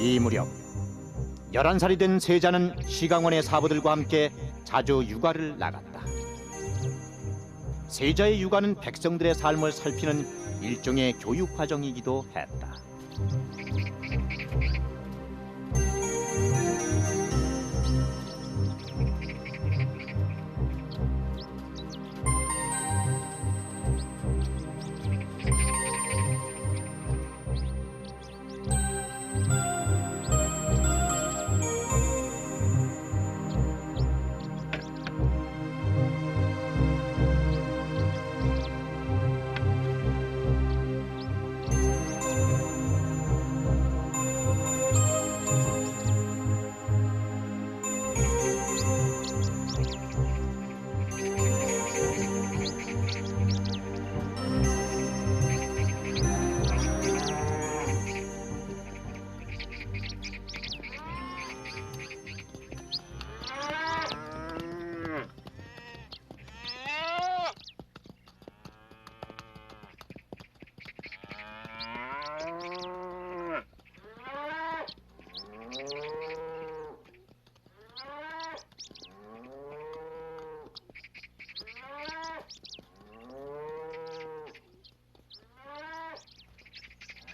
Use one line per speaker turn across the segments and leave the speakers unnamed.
이 무렵 11살이 된 세자는 시강원의 사부들과 함께 자주 육아를 나갔다. 세자의 육아는 백성들의 삶을 살피는 일종의 교육 과정이기도 했다.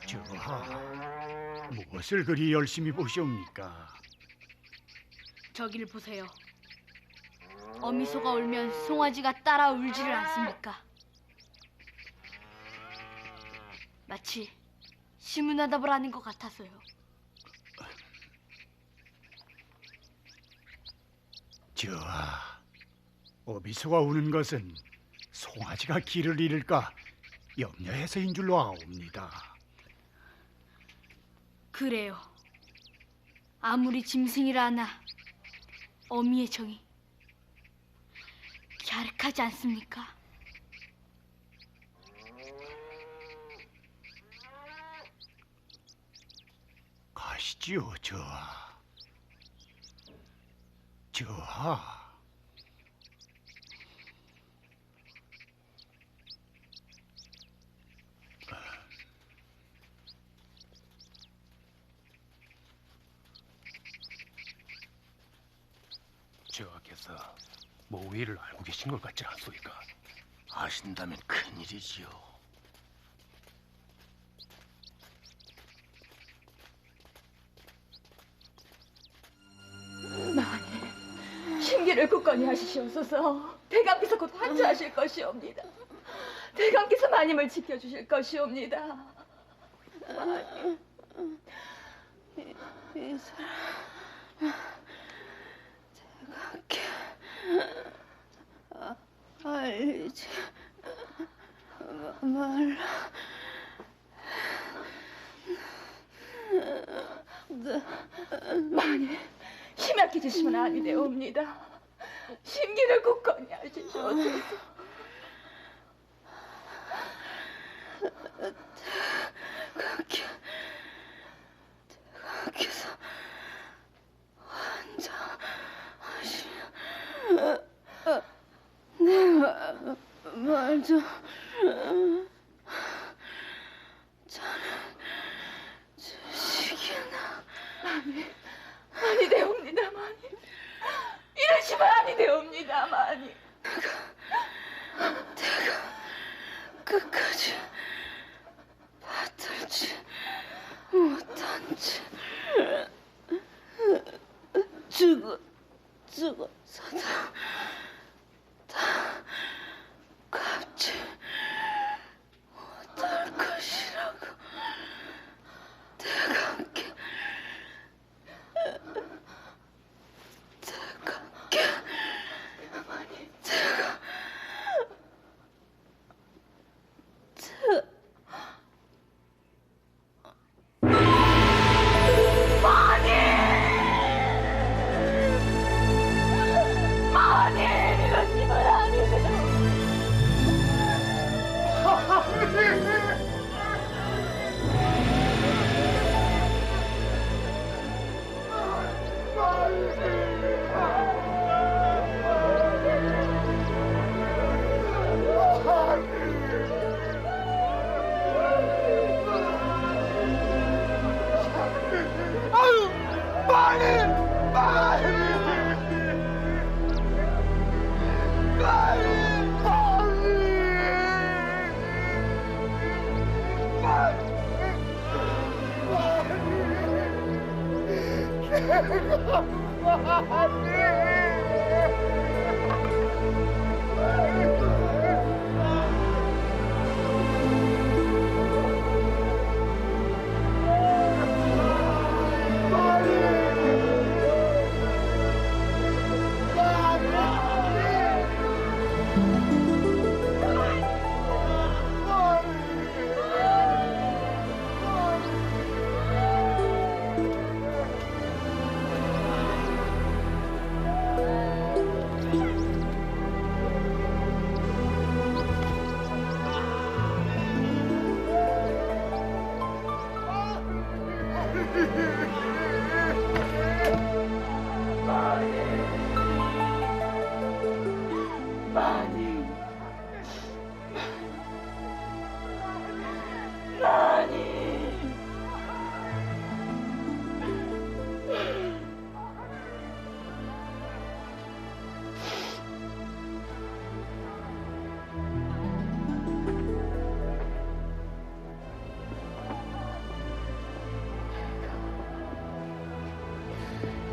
저하, 무엇을 그리 열심히 보시옵니까?
저기를 보세요. 어미소가 울면 송아지가 따라 울지를 않습니까? 마치 시문화답을 하는 것 같아서요.
저하, 어비소가 우는 것은 송아지가 길을 잃을까 염려해서인 줄로 아옵니다.
그래요. 아무리 짐승이라 하나 어미의 정이 갸륵하지 않습니까?
가시지요, 저하. 저하.
저하께서 모의를 알고 계신 것 같지 않소이까?
아신다면 큰일이지요.
마님, 심기를 굳건히 하시시옵소서. 대감께서 곧 환자하실 것이옵니다. 대감께서 마님을 지켜주실 것이옵니다. 마님.
이 사람 대감께 알리지 말라.
마님, 심약해 지시면 아니 되옵니다. 심기를 굳건히 하시시옵소서.
대감께서 환장하시면 내가 말좀 주시기나.
아니 되옵니다, 마님. 이러시면 아니 되옵니다, 마님.
내가 끝까지 받들지 못한 채 죽어서도 다 갚지 못할 것이라고 대감께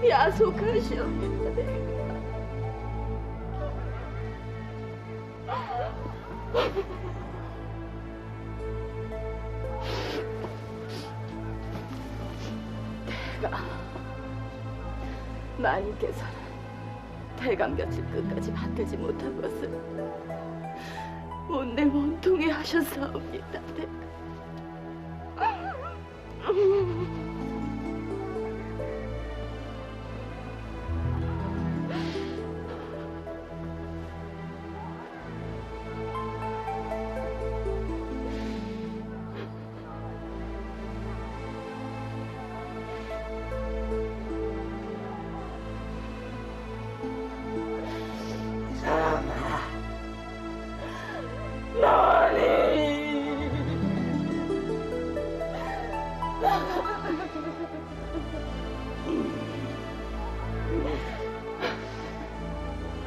야속하시옵니다. 대감, 마님께서는 대감 곁을 끝까지 받들지 못한 것을 온내 원통해 하셨사옵니다. 대감.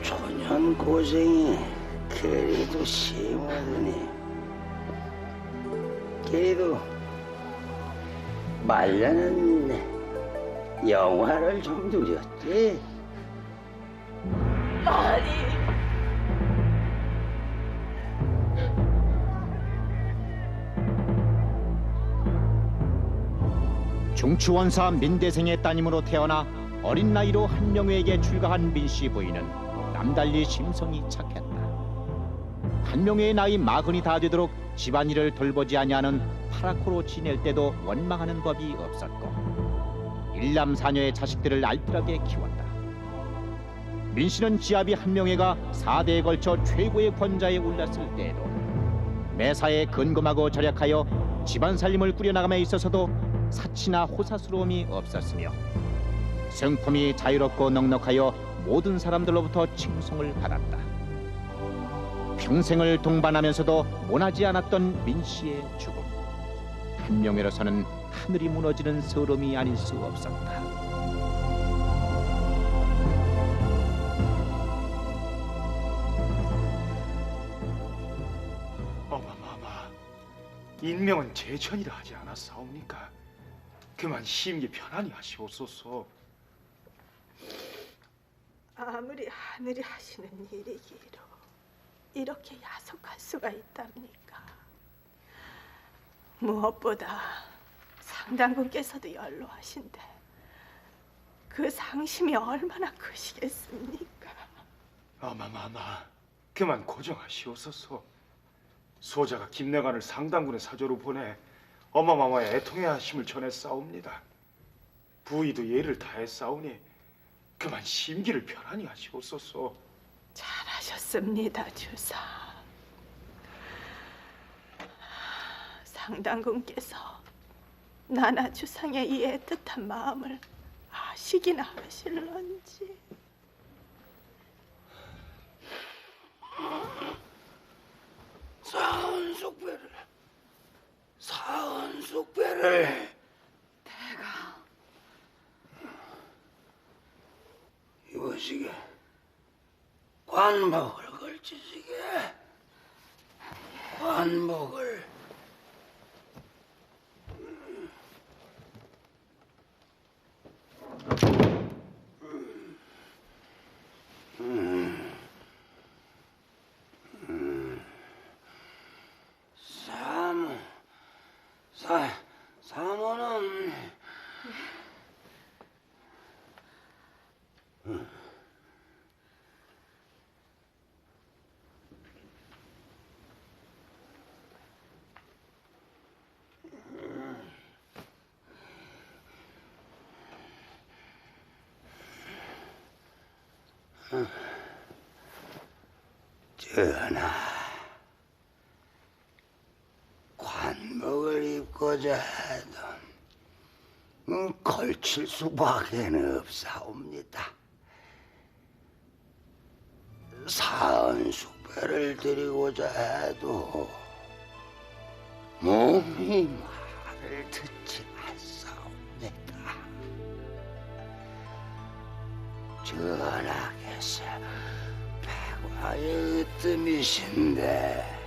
초년 고생이 그리도 심하더니 그래도 말년은 영화를 좀 누렸지.
중추원사 민대생의 따님으로 태어나 어린 나이로 한명회에게 출가한 민씨 부인은 남달리 심성이 착했다. 한명회의 나이 40이 다 되도록 집안일을 돌보지 아니하는 파라코로 지낼 때도 원망하는 법이 없었고 일남 사녀의 자식들을 알뜰하게 키웠다. 민씨는 지아비 한명회가 4대에 걸쳐 최고의 권자에 올랐을 때에도 매사에 근검하고 절약하여 집안 살림을 꾸려나감에 있어서도 사치나 호사스러움이 없었으며 성품이 자유롭고 넉넉하여 모든 사람들로부터 칭송을 받았다. 평생을 동반하면서도 모나지 않았던 민씨의 죽음, 한명회로서는 하늘이 무너지는 서름이 아닐 수 없었다.
어마마마, 인명은 제천이라 하지 않았사옵니까? 그만 심기 편안히 하시옵소서.
아무리 하늘이 하시는 일이기로 이렇게 야속할 수가 있답니까? 무엇보다 상당군께서도 연로하신데 그 상심이 얼마나 크시겠습니까?
어마마마, 그만 고정하시옵소서. 소자가 김내관을 상당군의 사조로 보내 어마마마의 애통의 하심을 전했사옵니다. 부의도 예를 다했사오니 그만 심기를 편안히 하시옵소서.
잘하셨습니다, 주상. 상당군께서 나나 주상의 이 애틋한 마음을 아시기나 하실런지.
사은숙배를
대가
이보시게 관복을 걸치시게. 관복을 전하, 관목을 입고자 해도 걸칠 수밖에 없사옵니다. 사은 숙배를 드리고자 해도 몸이 말을 듣지 않사옵니다. 전하께서 백화의 으뜸이신데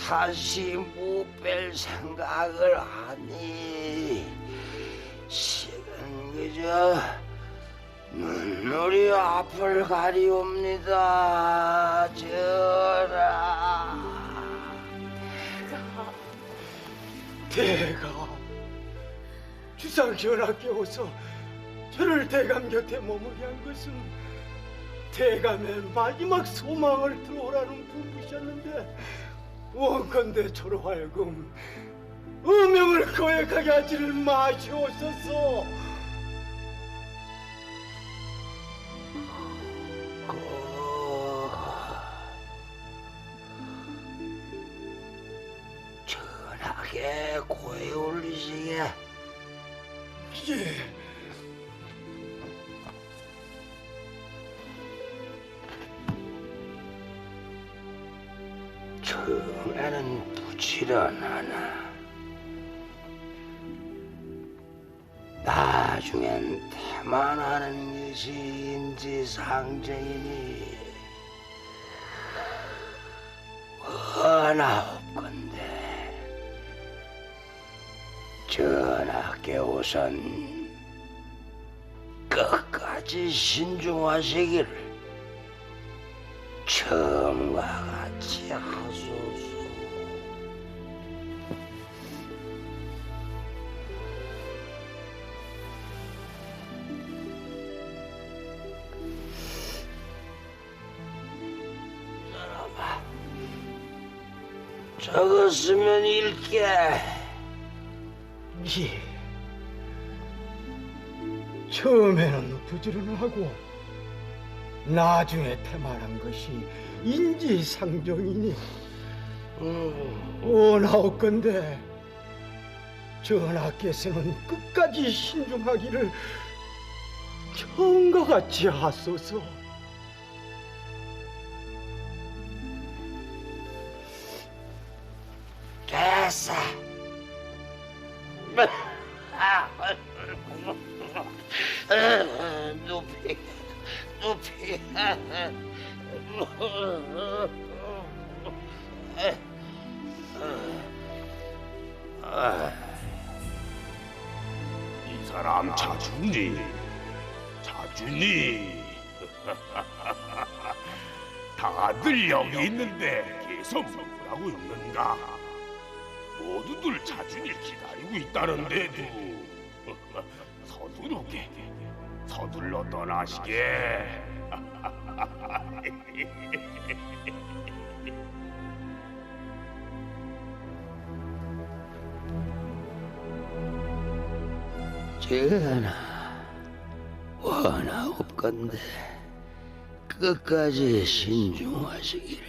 다시 못 뵐 생각을 하니 실은 그저 눈물이 앞을 가리옵니다. 전하.
대감, 주상 전하께서 저를 대감 곁에 머물게 한 것은 대감의 마지막 소망을 들어오라는 부부셨는데 원컨대 저로 하여금 어명을 거역하게 하지를 마시옵소서.
전하게 고에 올리시게.
예.
처음에는 부지런하나 나중엔 태만하는 것이 인지상정이니 하나없건대 전하께 우선 끝까지 신중하시기를 처음과 같이 하소서. 사람아, 적었으면 읽게.
예. 처음에는 부지런하고 나중에 태만한 것이 인지상정이니 원하옵건대 전하께서는 끝까지 신중하기를 처음과 같이 하소서.
됐어. 높이.
이 사람 자주니? 다들 여기 있는데 계속 뭐라고 있는가? 모두들 자준이를 기다리고 있다는데도 서둘러 떠나시게.
전하, 원하옵건대 끝까지 신중하시기를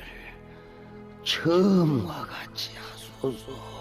처음과 같이 하소서.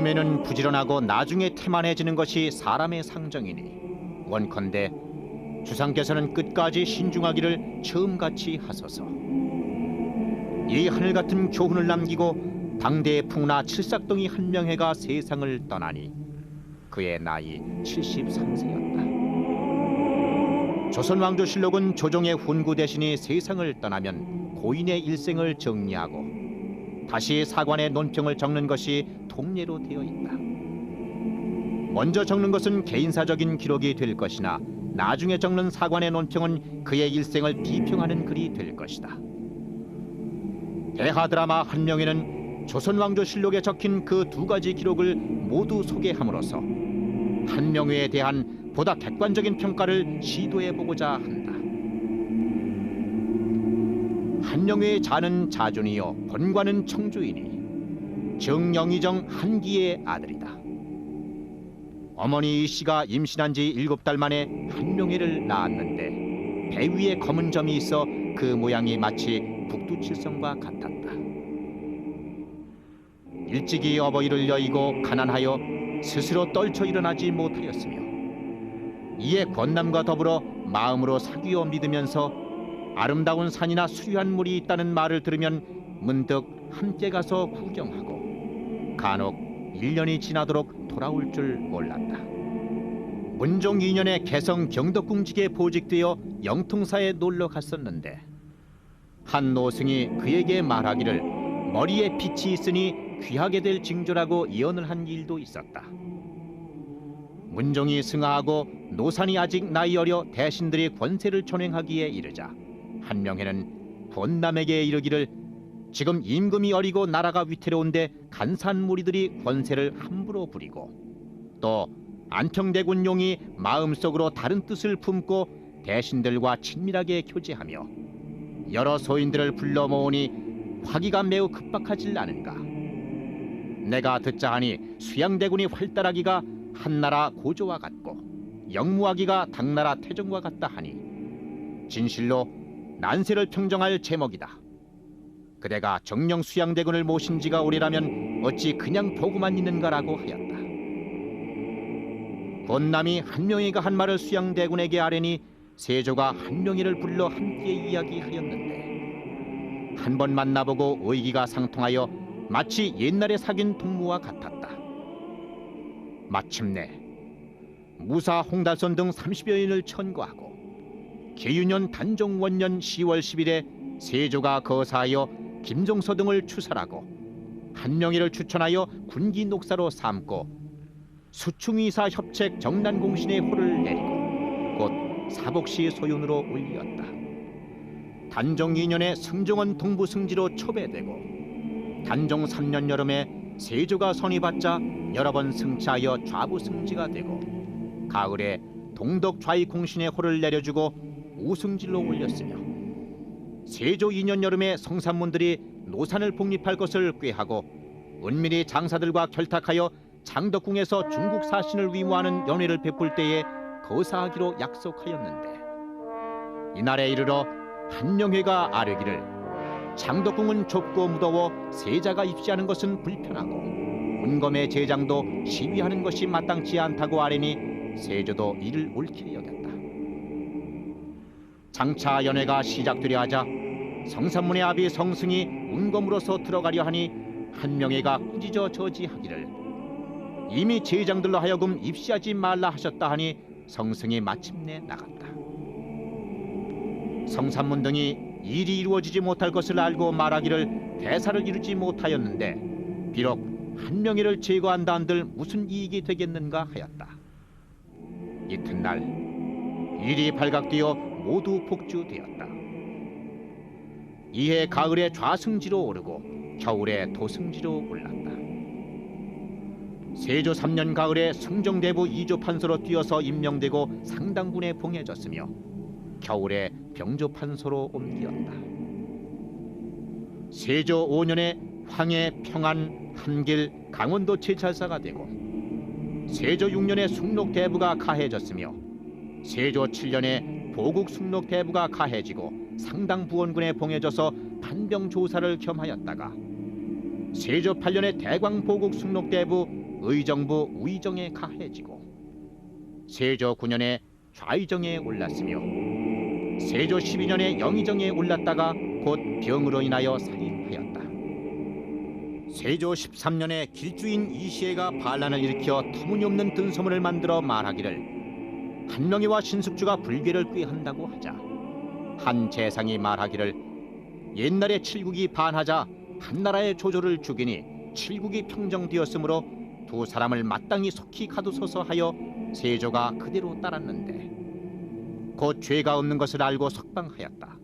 처음에는 부지런하고 나중에 태만해지는 것이 사람의 상정이니 원컨대 주상께서는 끝까지 신중하기를 처음같이 하소서. 이 하늘 같은 교훈을 남기고 당대의 풍나 칠삭덩이 한명회가 세상을 떠나니 그의 나이 73세였다. 조선왕조실록은 조정의 훈구 대신이 세상을 떠나면 고인의 일생을 정리하고 다시 사관의 논평을 적는 것이 통례로 되어 있다. 먼저 적는 것은 개인사적인 기록이 될 것이나 나중에 적는 사관의 논평은 그의 일생을 비평하는 글이 될 것이다. 대하 드라마 한명회는 조선왕조실록에 적힌 그 두 가지 기록을 모두 소개함으로써 한명회에 대한 보다 객관적인 평가를 시도해보고자 한다. 한명회의 자는 자존이요 본관은 청주이니 정영의정 한기의 아들이다. 어머니 이씨가 임신한 지 7달 만에 한명회를 낳았는데 배 위에 검은 점이 있어 그 모양이 마치 북두칠성과 같았다. 일찍이 어버이를 여의고 가난하여 스스로 떨쳐 일어나지 못하였으며 이에 권남과 더불어 마음으로 사귀어 믿으면서 아름다운 산이나 수려한 물이 있다는 말을 들으면 문득 함께 가서 구경하고 간혹 1년이 지나도록 돌아올 줄 몰랐다. 문종 2년에 개성 경덕궁직에 보직되어 영통사에 놀러 갔었는데 한 노승이 그에게 말하기를 머리에 빛이 있으니 귀하게 될 징조라고 예언을 한 일도 있었다. 문종이 승하하고 노산이 아직 나이 어려 대신들이 권세를 전행하기에 이르자 한명회는 권남에게 이르기를 지금 임금이 어리고 나라가 위태로운데 간사한 무리들이 권세를 함부로 부리고 또 안평대군 용이 마음속으로 다른 뜻을 품고 대신들과 친밀하게 교제하며 여러 소인들을 불러 모으니 화기가 매우 급박하질 않은가. 내가 듣자 하니 수양대군이 활달하기가 한나라 고조와 같고 영무하기가 당나라 태종과 같다 하니 진실로 난세를 평정할 제목이다. 그대가 정령 수양대군을 모신 지가 오래라면 어찌 그냥 보고만 있는가라고 하였다. 권남이 한명회가 한 말을 수양대군에게 아뢰니 세조가 한명회를 불러 함께 이야기하였는데 한 번 만나보고 의기가 상통하여 마치 옛날에 사귄 동무와 같았다. 마침내 무사 홍달선 등 30여인을 천거하고 계유년 단종 원년 10월 10일에 세조가 거사하여 김종서 등을 추살하고 한명회를 추천하여 군기 녹사로 삼고 수충의사 협책 정난공신의 호를 내리고 곧 사복시 소윤으로 올렸다. 단종 2년에 승종원 동부승지로 초배되고 단종 3년 여름에 세조가 선의받자 여러 번 승차하여 좌부승지가 되고 가을에 동덕 좌익공신의 호를 내려주고 우승질로 올렸으며 세조 2년 여름에 성산문들이 노산을 복립할 것을 꾀하고 은밀히 장사들과 결탁하여 장덕궁에서 중국 사신을 위무하는 연회를 베풀 때에 거사하기로 약속하였는데 이날에 이르러 한명회가 아뢰기를 장덕궁은 좁고 무더워 세자가 입시하는 것은 불편하고 문검의 제장도 시위하는 것이 마땅치 않다고 아뢰니 세조도 이를 옳게 여겼다. 장차 연회가 시작되려 하자 성산문의 아비 성승이 문검으로서 들어가려 하니 한명회가 꾸짖어 저지하기를 이미 제장들로 하여금 입시하지 말라 하셨다 하니 성승이 마침내 나갔다. 성산문 등이 일이 이루어지지 못할 것을 알고 말하기를 대사를 이루지 못하였는데 비록 한명회를 제거한다 한들 무슨 이익이 되겠는가 하였다. 이튿날 일이 발각되어 모두 복주되었다. 이해 가을에 좌승지로 오르고 겨울에 도승지로 올랐다. 세조 3년 가을에 승정대부 2조 판서로 뛰어서 임명되고 상당군에 봉해졌으며 겨울에 병조 판서로 옮겼다. 세조 5년에 황해, 평안, 한길, 강원도 제찰사가 되고 세조 6년에 숙록대부가 가해졌으며 세조 7년에 보국 숙록대부가 가해지고 상당부원군에 봉해져서 판병조사를 겸하였다가 세조 8년에 대광보국 숙록대부 의정부 우의정에 가해지고 세조 9년에 좌의정에 올랐으며 세조 12년에 영의정에 올랐다가 곧 병으로 인하여 사임하였다. 세조 13년에 길주인 이시해가 반란을 일으켜 터무니없는 든소문을 만들어 말하기를 한명회와 신숙주가 불궤를 꾀한다고 하자 한 재상이 말하기를 옛날에 칠국이 반하자 한나라의 조조를 죽이니 칠국이 평정되었으므로 두 사람을 마땅히 속히 가두소서 하여 세조가 그대로 따랐는데 곧 죄가 없는 것을 알고 석방하였다.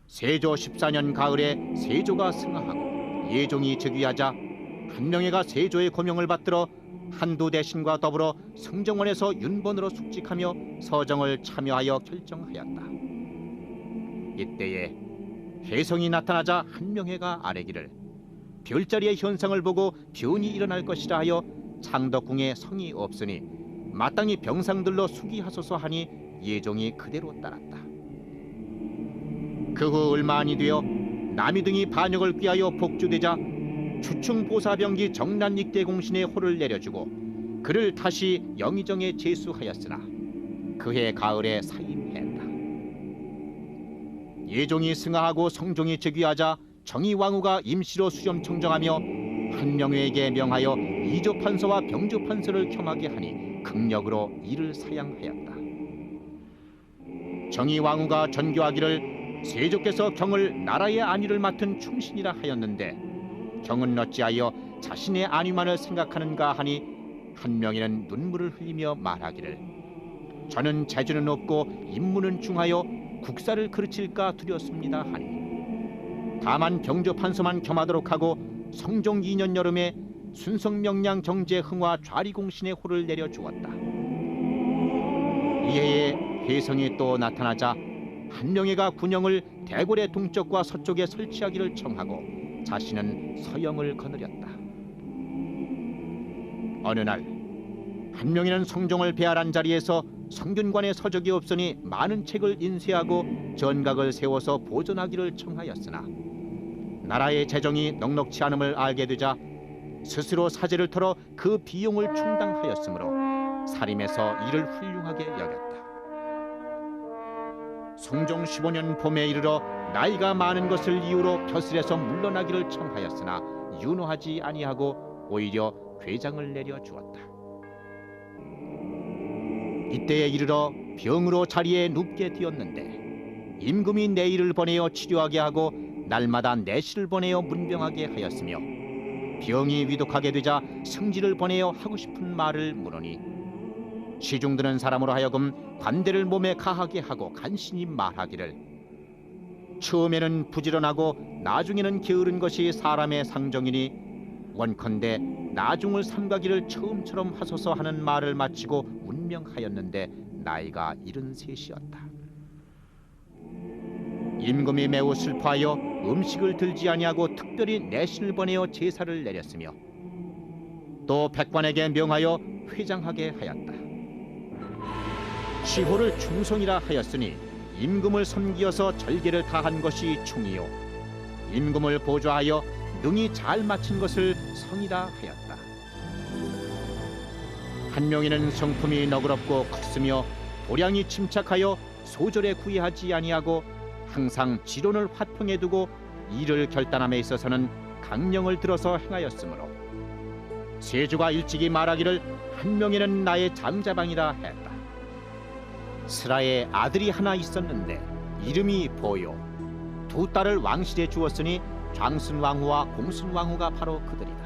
세조 14년 가을에 세조가 승하하고 예종이 즉위하자 한명회가 세조의 고명을 받들어 한두 대신과 더불어 성정원에서 윤번으로 숙직하며 서정을 참여하여 결정하였다. 이때에 혜성이 나타나자 한명회가 아뢰기를 별자리의 현상을 보고 변이 일어날 것이라 하여 창덕궁에 성이 없으니 마땅히 병상들로 수기하소서 하니 예종이 그대로 따랐다. 그 후 얼마 안이 되어 남이등이 반역을 꾀하여 복주되자 추충보사병기 정난익대공신에 호를 내려주고 그를 다시 영의정에 제수하였으나 그해 가을에 사임했다. 예종이 승하하고 성종이 즉위하자 정의왕후가 임시로 수렴청정하며 한명회에게 명하여 이조판서와 병조판서를 겸하게 하니 극력으로 이를 사양하였다. 정의왕후가 전교하기를 세조께서 경을 나라의 안위를 맡은 충신이라 하였는데 경은 어찌하여 자신의 안위만을 생각하는가 하니 한명회는 눈물을 흘리며 말하기를 저는 재주는 없고 임무는 중하여 국사를 그르칠까 두렵습니다 하니 다만 병조판서만 겸하도록 하고 성종 2년 여름에 순성명량 경제 흥화 좌리공신의 호를 내려주었다. 이해에 혜성이 또 나타나자 한명회가 군영을 대궐의 동쪽과 서쪽에 설치하기를 청하고 자신은 서영을 거느렸다. 어느 날 한명회는 성종을 배할한 자리에서 성균관에 서적이 없으니 많은 책을 인쇄하고 전각을 세워서 보존하기를 청하였으나 나라의 재정이 넉넉치 않음을 알게 되자 스스로 사제를 털어 그 비용을 충당하였으므로 사림에서 이를 훌륭하게 여겼다. 성종 15년 봄에 이르러 나이가 많은 것을 이유로 벼슬에서 물러나기를 청하였으나 윤호하지 아니하고 오히려 괴장을 내려주었다. 이때에 이르러 병으로 자리에 눕게 되었는데 임금이 내일을 보내어 치료하게 하고 날마다 내시를 보내어 문병하게 하였으며 병이 위독하게 되자 승지를 보내어 하고 싶은 말을 물으니 시중드는 사람으로 하여금 관대를 몸에 가하게 하고 간신히 말하기를 처음에는 부지런하고 나중에는 게으른 것이 사람의 상정이니 원컨대 나중을 삼가기를 처음처럼 하소서 하는 말을 마치고 운명하였는데 나이가 73이었다. 임금이 매우 슬퍼하여 음식을 들지 아니하고 특별히 내신을 보내어 제사를 내렸으며 또 백관에게 명하여 회장하게 하였다. 시호를 충성이라 하였으니 임금을 섬기어서 절개를 다한 것이 충이요 임금을 보좌하여 능히 잘 마친 것을 성이라 하였다. 한명회는 성품이 너그럽고 크스며 도량이 침착하여 소절에 구애하지 아니하고 항상 지론을 화평에 두고 일을 결단함에 있어서는 강령을 들어서 행하였으므로 세조가 일찍이 말하기를 한명회는 나의 장자방이라 했다. 스라에 아들이 하나 있었는데 이름이 보요 두 딸을 왕실에 주었으니 장순왕후와 공순왕후가 바로 그들이다.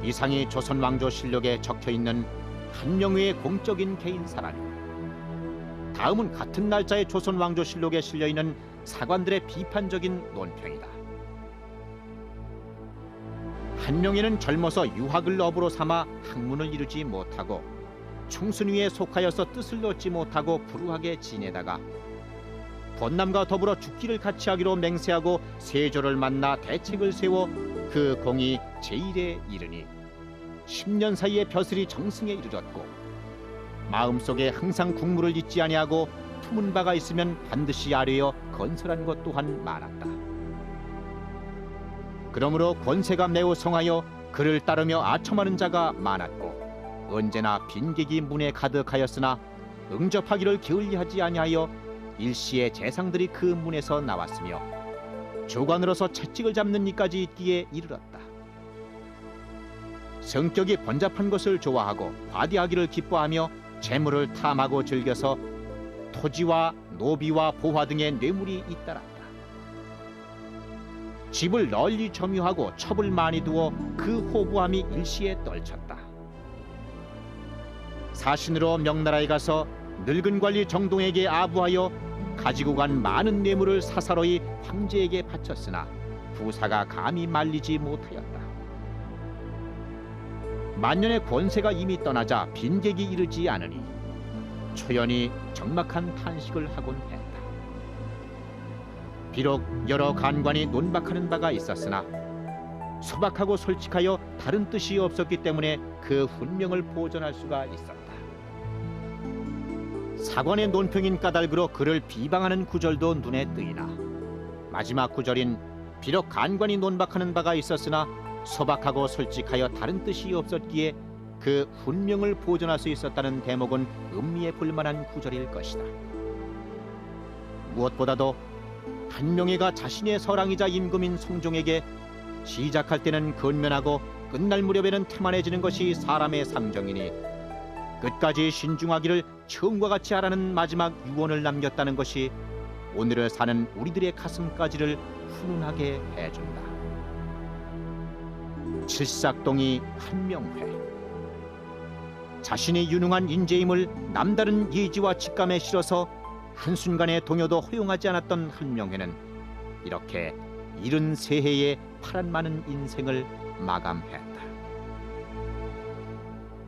이상이 조선왕조실록에 적혀있는 한명회의 공적인 개인사라니 다음은 같은 날짜의 조선왕조실록에 실려있는 사관들의 비판적인 논평이다. 한명회는 젊어서 유학을 업으로 삼아 학문을 이루지 못하고 충순위에 속하여서 뜻을 얻지 못하고 불우하게 지내다가 권남과 더불어 죽기를 같이 하기로 맹세하고 세조를 만나 대책을 세워 그 공이 제1에 이르니 10년 사이에 벼슬이 정승에 이르렀고 마음속에 항상 국무를 잊지 아니하고 품은 바가 있으면 반드시 아뢰어 건설한 것 또한 많았다. 그러므로 권세가 매우 성하여 그를 따르며 아첨하는 자가 많았고 언제나 빈객이 문에 가득하였으나 응접하기를 게을리하지 아니하여 일시에 재상들이 그 문에서 나왔으며 조관으로서 채찍을 잡는 이까지 있기에 이르렀다. 성격이 번잡한 것을 좋아하고 과대하기를 기뻐하며 재물을 탐하고 즐겨서 토지와 노비와 보화 등의 뇌물이 잇따랐다. 집을 널리 점유하고 첩을 많이 두어 그 호부함이 일시에 떨쳤다. 사신으로 명나라에 가서 늙은 관리 정동에게 아부하여 가지고 간 많은 뇌물을 사사로이 황제에게 바쳤으나 부사가 감히 말리지 못하였다. 만년의 권세가 이미 떠나자 빈객이 이르지 않으니 초연히 적막한 탄식을 하곤 했다. 비록 여러 간관이 논박하는 바가 있었으나 소박하고 솔직하여 다른 뜻이 없었기 때문에 그 훈명을 보존할 수가 있었다. 사관의 논평인 까닭으로 그를 비방하는 구절도 눈에 띄나 마지막 구절인 비록 간관이 논박하는 바가 있었으나 소박하고 솔직하여 다른 뜻이 없었기에 그 훈명을 보존할 수 있었다는 대목은 음미해 볼 만한 구절일 것이다. 무엇보다도 한명회가 자신의 서랑이자 임금인 성종에게 시작할 때는 근면하고 끝날 무렵에는 태만해지는 것이 사람의 상정이니 끝까지 신중하기를 처음과 같이 하라는 마지막 유언을 남겼다는 것이 오늘을 사는 우리들의 가슴까지를 훈훈하게 해준다. 칠삭동이 한명회. 자신이 유능한 인재임을 남다른 예지와 직감에 실어서 한순간의 동요도 허용하지 않았던 한명회는 이렇게 73해의 파란 많은 인생을 마감했다.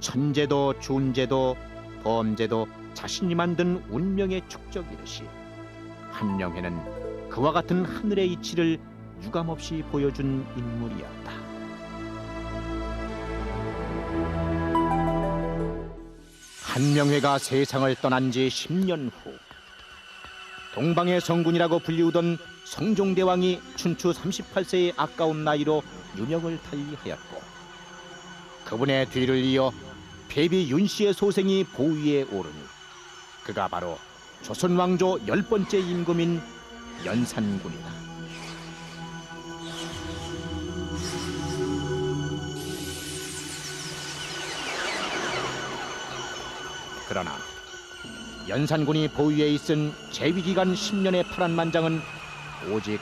천재도 존재도 범죄도 자신이 만든 운명의 축적이듯이 한명회는 그와 같은 하늘의 이치를 유감없이 보여준 인물이었다. 한명회가 세상을 떠난 지 10년 후 동방의 성군이라고 불리우던 성종대왕이 춘추 38세의 아까운 나이로 유명을 달리하였고 그분의 뒤를 이어 패비 윤씨의 소생이 보위에 오르니 그가 바로 조선 왕조 10번째 임금인 연산군이다. 그러나 연산군이 보위에 있은 재위기간 10년의 파란만장은 오직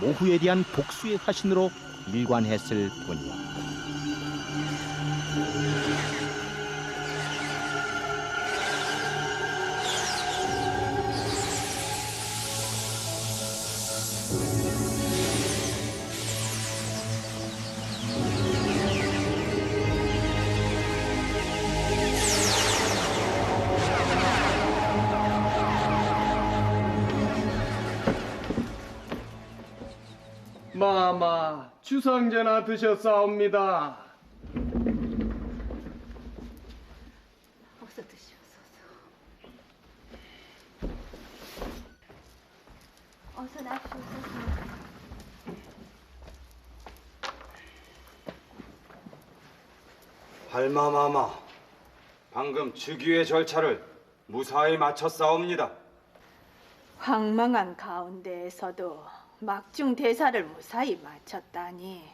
모후에 대한 복수의 화신으로 일관했을 뿐이었다.
마마 주상전하 드셨사옵니다.
어서 드시옵소서.
어서 나시옵소서.
할마마마, 방금 즉위의 절차를 무사히 마쳤사옵니다.
황망한 가운데에서도 막중 대사를 무사히 마쳤다니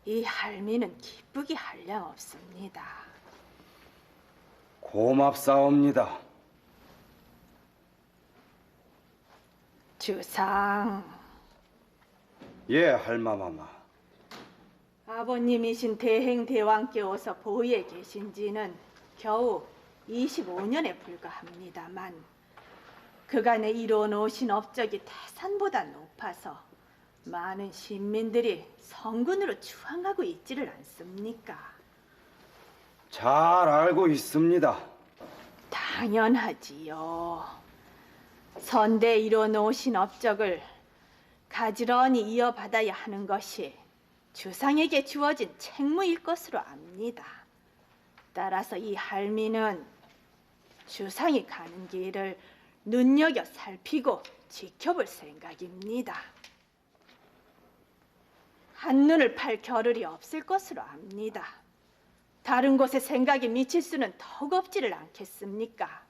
이 할미는 기쁘기 한량 없습니다.
고맙사옵니다.
주상,
예, 할마마마.
아버님이신 대행대왕께서 보위에 계신 지는 겨우 25년에 불과합니다만 그간에 이뤄놓으신 업적이 태산보다 높아서 많은 신민들이 성군으로 추앙하고 있지를 않습니까?
잘 알고 있습니다.
당연하지요. 선대 이뤄놓으신 업적을 가지런히 이어받아야 하는 것이 주상에게 주어진 책무일 것으로 압니다. 따라서 이 할미는 주상이 가는 길을 눈여겨 살피고 지켜볼 생각입니다.
한눈을 팔 겨를이 없을 것으로 압니다. 다른 곳에 생각이 미칠 수는 더욱 없지를 않겠습니까?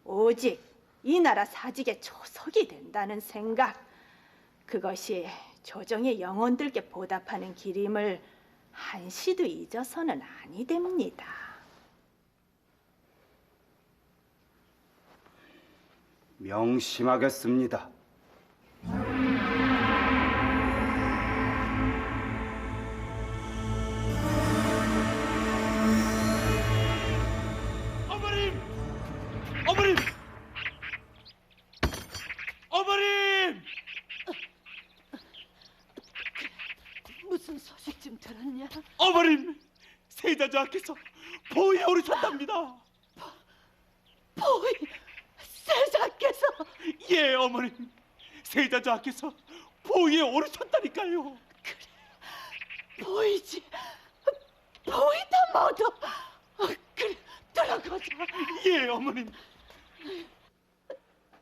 오직 이 나라 사직의 초석이 된다는 생각, 그것이 조정의 영혼들께 보답하는 길임을 한시도 잊어서는 아니 됩니다.
명심하겠습니다.
어머님! 어머님! 어머님!
무슨 소식 좀 들었냐?
어머님! 세자저하께서 보위에 오르셨답니다.
보이 세자께서.
예, 어머님. 세자저하께서 보위에 오르셨다니까요.
보이지. 보이다 모두. 그래 들어가자.
예, 어머님.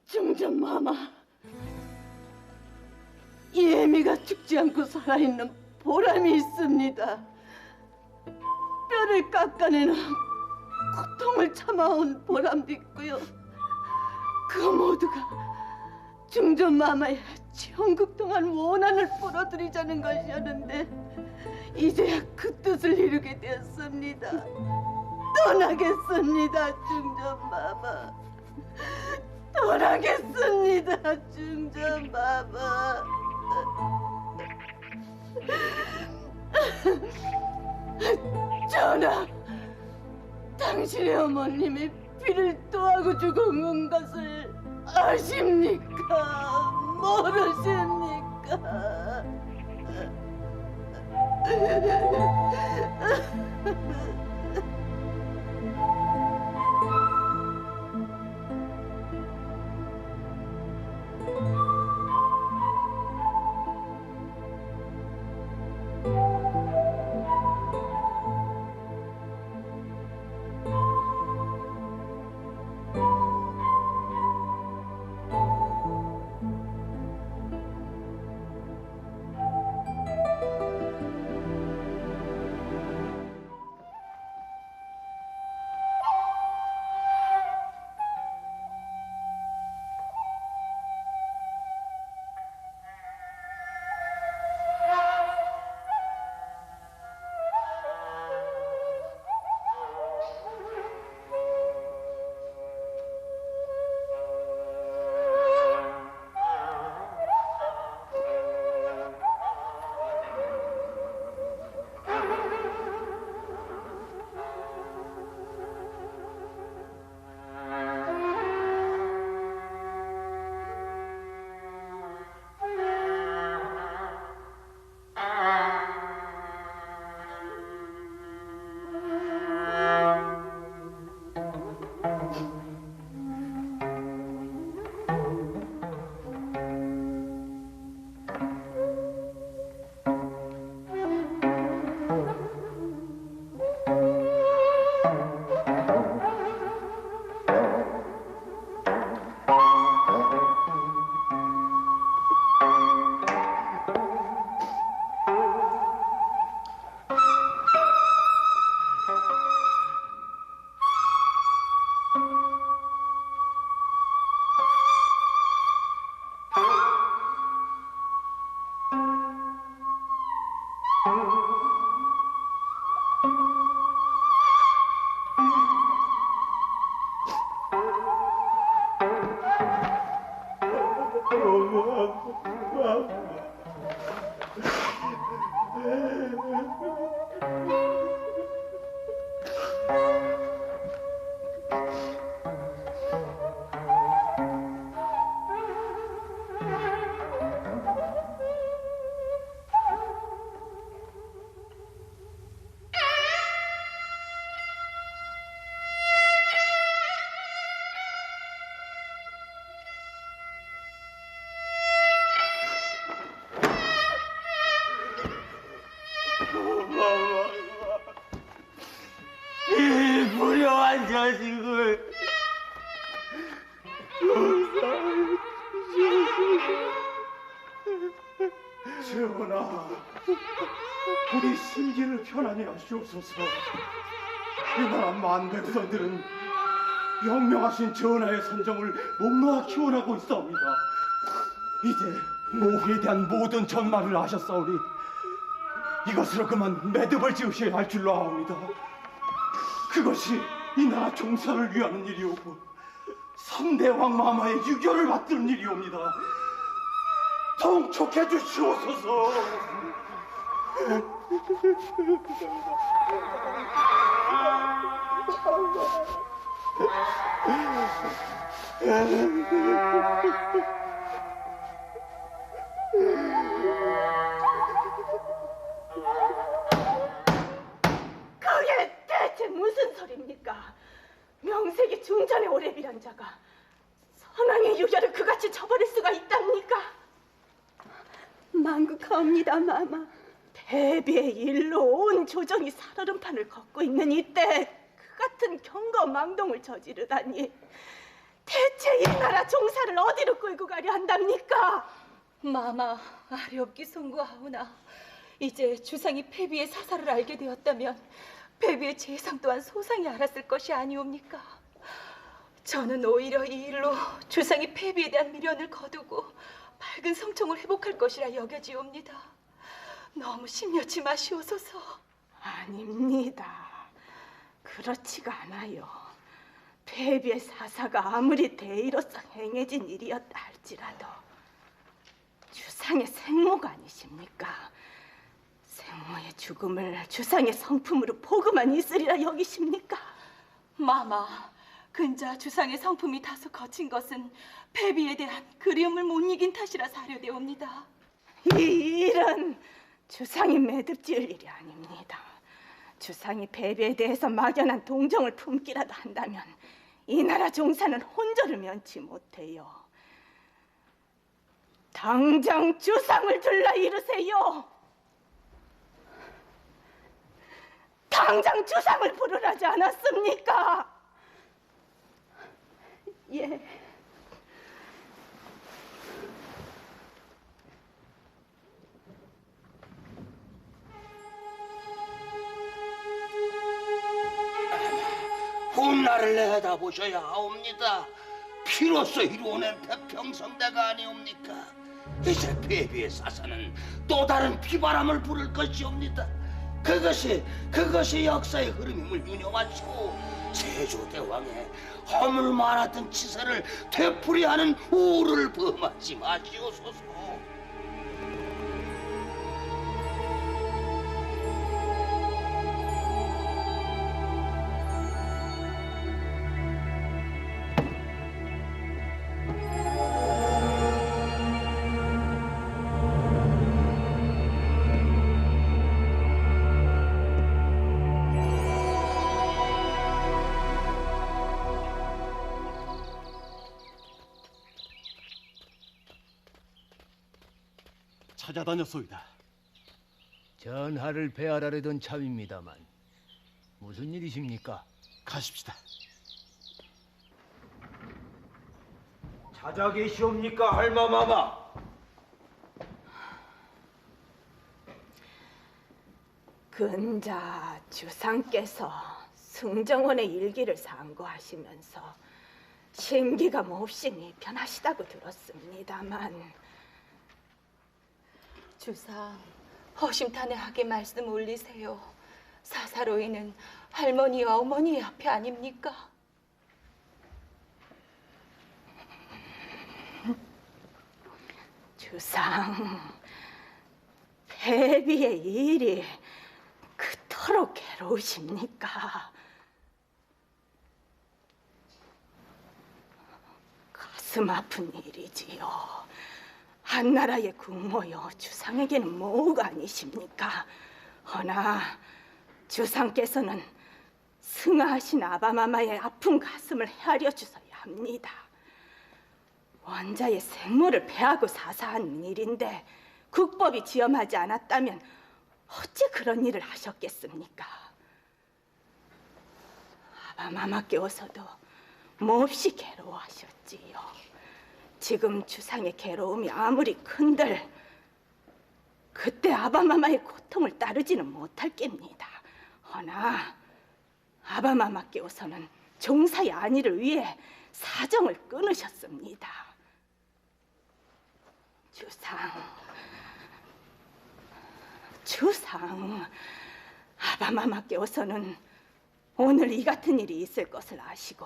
중전마마, 예미가 죽지 않고 살아있는 보람이 있습니다. 뼈를 깎아내는 고통을 참아온 보람도 있고요. 그 모두가 중전마마의 천국 동안 원한을 풀어드리자는 것이었는데 이제야 그 뜻을 이루게 되었습니다. 떠나겠습니다, 중전마마. 떠나겠습니다, 중전마마. 전하, 당신의 어머님이 피를 토하고 죽은 것을 아십니까? 모르십니까?
전하, 우리 심기를 편안히 하시옵소서. 이나라 만백성들은 영명하신 전하의 선정을 목놓아 기원하고 있사옵니다. 이제 모후에 대한 모든 전말을 아셨사오니 이것으로 그만 매듭을 지으셔야 할 줄로 아옵니다. 그것이 이 나라 종사를 위하는 일이오고 3대 왕마마의 유교를 받드는 일이옵니다. 통촉해 주시옵소서.
그게 대체 무슨 소리입니까? 명색이 중전의 오래비란 자가 선왕의 유교를 그같이 저버릴 수가 있답니까?
만국하옵니다, 마마.
패비의 일로 온 조정이 살얼음판을 걷고 있는 이때 그 같은 경거망동을 저지르다니 대체 이 나라 종사를 어디로 끌고 가려 한답니까?
마마, 아렵기 송구하오나 이제 주상이 패비의 사사를 알게 되었다면 패비의 재상 또한 소상히 알았을 것이 아니옵니까? 저는 오히려 이 일로 주상이 패비에 대한 미련을 거두고 밝은 성청을 회복할 것이라 여겨지옵니다. 너무 심려치 마시옵소서.
아닙니다. 그렇지가 않아요. 패비의 사사가 아무리 대의로서 행해진 일이었다 할지라도 주상의 생모가 아니십니까? 생모의 죽음을 주상의 성품으로 보고만 있으리라 여기십니까?
마마, 근자 주상의 성품이 다소 거친 것은 패비에 대한 그리움을 못 이긴 탓이라 사료되옵니다.
이 일은 주상이 매듭지을 일이 아닙니다. 주상이 패비에 대해서 막연한 동정을 품기라도 한다면 이 나라 종사는 혼절을 면치 못해요. 당장 주상을 들라 이르세요. 당장 주상을 부르라지 않았습니까?
예.
훗날을 내다보셔야 하옵니다. 피로써 이루어낸 태평성대가 아니옵니까? 이제 패비의 사사는 또 다른 피바람을 부를 것이옵니다. 그것이 역사의 흐름임을 유념하시고 세조대왕의 허물 많았던 치세를 되풀이하는 우를 범하지 마시옵소서.
찾아다녔소이다.
전하를 배하라려던 참입니다만 무슨 일이십니까?
가십시다.
찾아 계시옵니까, 할마마마?
근자 주상께서 승정원의 일기를 상고하시면서 심기가 몹시 미편하시다고 들었습니다만
주상, 허심탄회하게 말씀 올리세요. 사사로이는 할머니와 어머니의 앞에 아닙니까?
주상, 패비의 일이 그토록 괴로우십니까? 가슴 아픈 일이지요. 한나라의 국모여 주상에게는 모후가 아니십니까? 허나 주상께서는 승하하신 아바마마의 아픈 가슴을 헤아려 주셔야 합니다. 원자의 생모를 배하고 사사한 일인데 국법이 지엄하지 않았다면 어찌 그런 일을 하셨겠습니까? 아바마마께서도 몹시 괴로워하셨지요. 지금 주상의 괴로움이 아무리 큰들 그때 아바마마의 고통을 따르지는 못할 깹니다. 허나 아바마마께서는 종사의 안위를 위해 사정을 끊으셨습니다. 주상, 아바마마께서는 오늘 이 같은 일이 있을 것을 아시고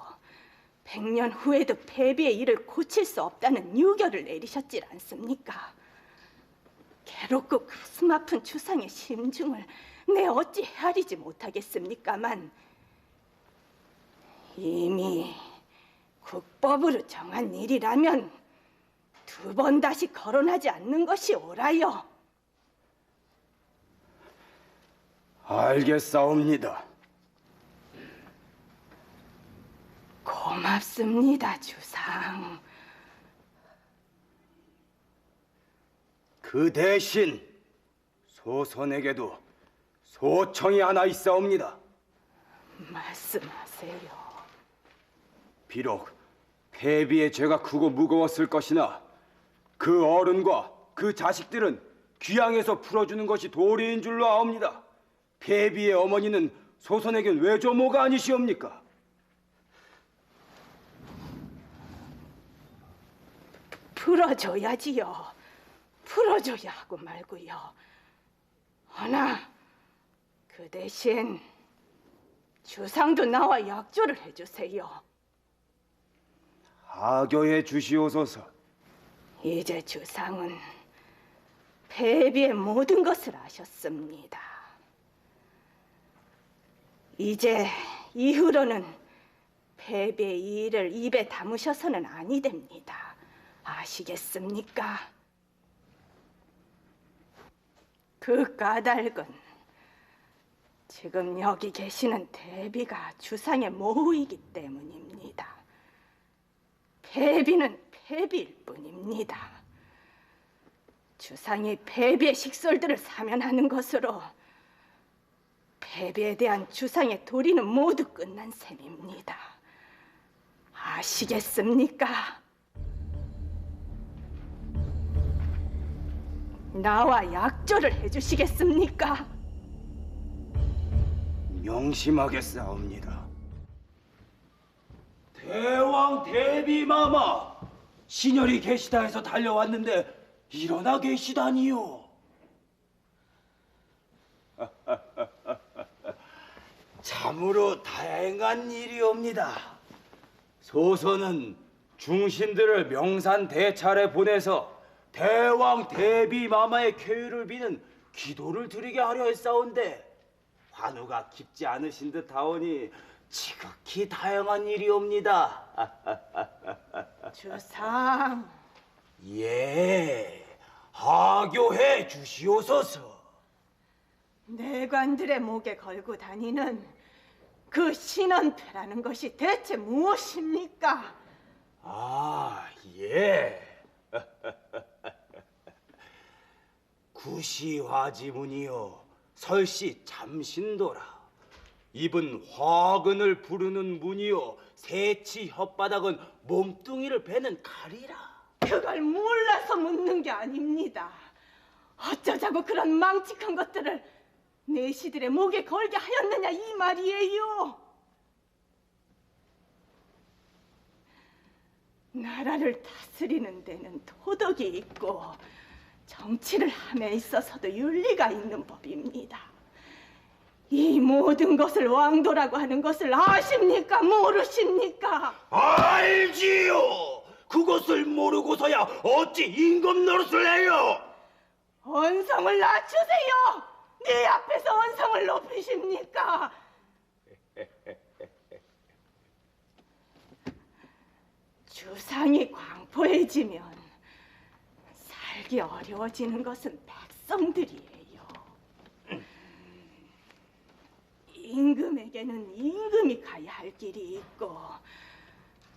100년 후에도 폐비의 일을 고칠 수 없다는 유결을 내리셨질 않습니까? 괴롭고 가슴 아픈 주상의 심중을 내 어찌 헤아리지 못하겠습니까만 이미 국법으로 정한 일이라면 2번 다시 거론하지 않는 것이 옳아요.
알겠사옵니다.
고맙습니다, 주상.
그 대신 소선에게도 소청이 하나 있사옵니다.
말씀하세요.
비록 폐비의 죄가 크고 무거웠을 것이나 그 어른과 그 자식들은 귀양에서 풀어주는 것이 도리인 줄로 아옵니다. 폐비의 어머니는 소선에겐 외조모가 아니시옵니까?
풀어줘야지요. 풀어줘야 하고 말고요. 허나 그 대신 주상도 나와 약조를 해주세요.
하교해 주시옵소서.
이제 주상은 폐비의 모든 것을 아셨습니다. 이제 이후로는 폐비의 일을 입에 담으셔서는 아니 됩니다. 아시겠습니까? 그 까닭은 지금 여기 계시는 대비가 주상의 모후이기 때문입니다. 폐비는 폐비일 뿐입니다. 주상이 폐비의 식솔들을 사면하는 것으로 폐비에 대한 주상의 도리는 모두 끝난 셈입니다. 아시겠습니까? 나와 약조를 해주시겠습니까?
명심하겠사옵니다. 대왕 대비마마, 신혈이 계시다 해서 달려왔는데 일어나 계시다니요. 참으로 다행한 일이옵니다. 소선은 중신들을 명산 대찰에 보내서 대왕 대비마마의 쾌유를 비는 기도를 드리게 하려 했사온데 환우가 깊지 않으신 듯 하오니 지극히 다행한 일이옵니다.
주상.
예, 하교해 주시옵소서.
내관들의 목에 걸고 다니는 그 신원패라는 것이 대체 무엇입니까?
아, 예. 구시화지문이요 설시 잠신도라. 입은 화근을 부르는 문이요 새치 혓바닥은 몸뚱이를 베는 칼이라.
그걸 몰라서 묻는 게 아닙니다. 어쩌자고 그런 망측한 것들을 내시들의 목에 걸게 하였느냐 이 말이에요. 나라를 다스리는 데는 도덕이 있고 정치를 함에 있어서도 윤리가 있는 법입니다. 이 모든 것을 왕도라고 하는 것을 아십니까? 모르십니까?
알지요. 그것을 모르고서야 어찌 임금 노릇을 해요.
언성을 낮추세요. 네 앞에서 언성을 높이십니까? 주상이 광포해지면 살기 어려워지는 것은 백성들이에요. 임금에게는 임금이 가야 할 길이 있고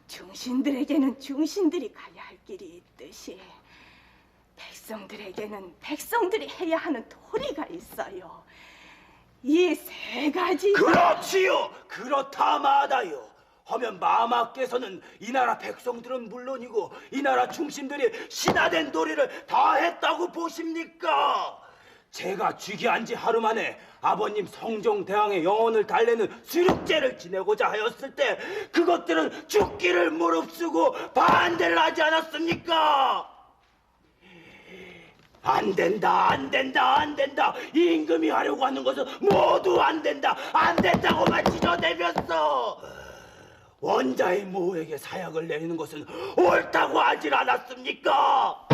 중신들에게는 중신들이 가야 할 길이 있듯이 백성들에게는 백성들이 해야 하는 도리가 있어요. 이 세 가지.
그렇지요. 그렇다 마다요. 하면 마마께서는 이 나라 백성들은 물론이고 이 나라 중신들이 신하된 도리를 다 했다고 보십니까? 제가 즉위한 지 하루 만에 아버님 성종대왕의 영혼을 달래는 수륙제를 지내고자 하였을 때 그것들은 죽기를 무릅쓰고 반대를 하지 않았습니까? 안 된다, 안 된다, 안 된다. 임금이 하려고 하는 것은 모두 안 된다, 안 된다고만 지저대면서 원자의 모에게 사약을 내리는 것은 옳다고 하질 않았습니까?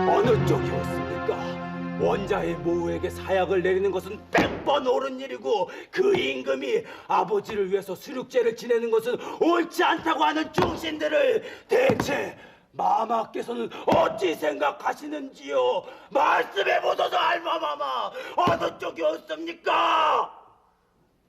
어느 쪽이었습니까? 원자의 모에게 사약을 내리는 것은 100번 옳은 일이고 그 임금이 아버지를 위해서 수륙제를 지내는 것은 옳지 않다고 하는 중신들을 대체 마마께서는 어찌 생각하시는지요? 말씀해보소서 알마마마. 어느 쪽이었습니까?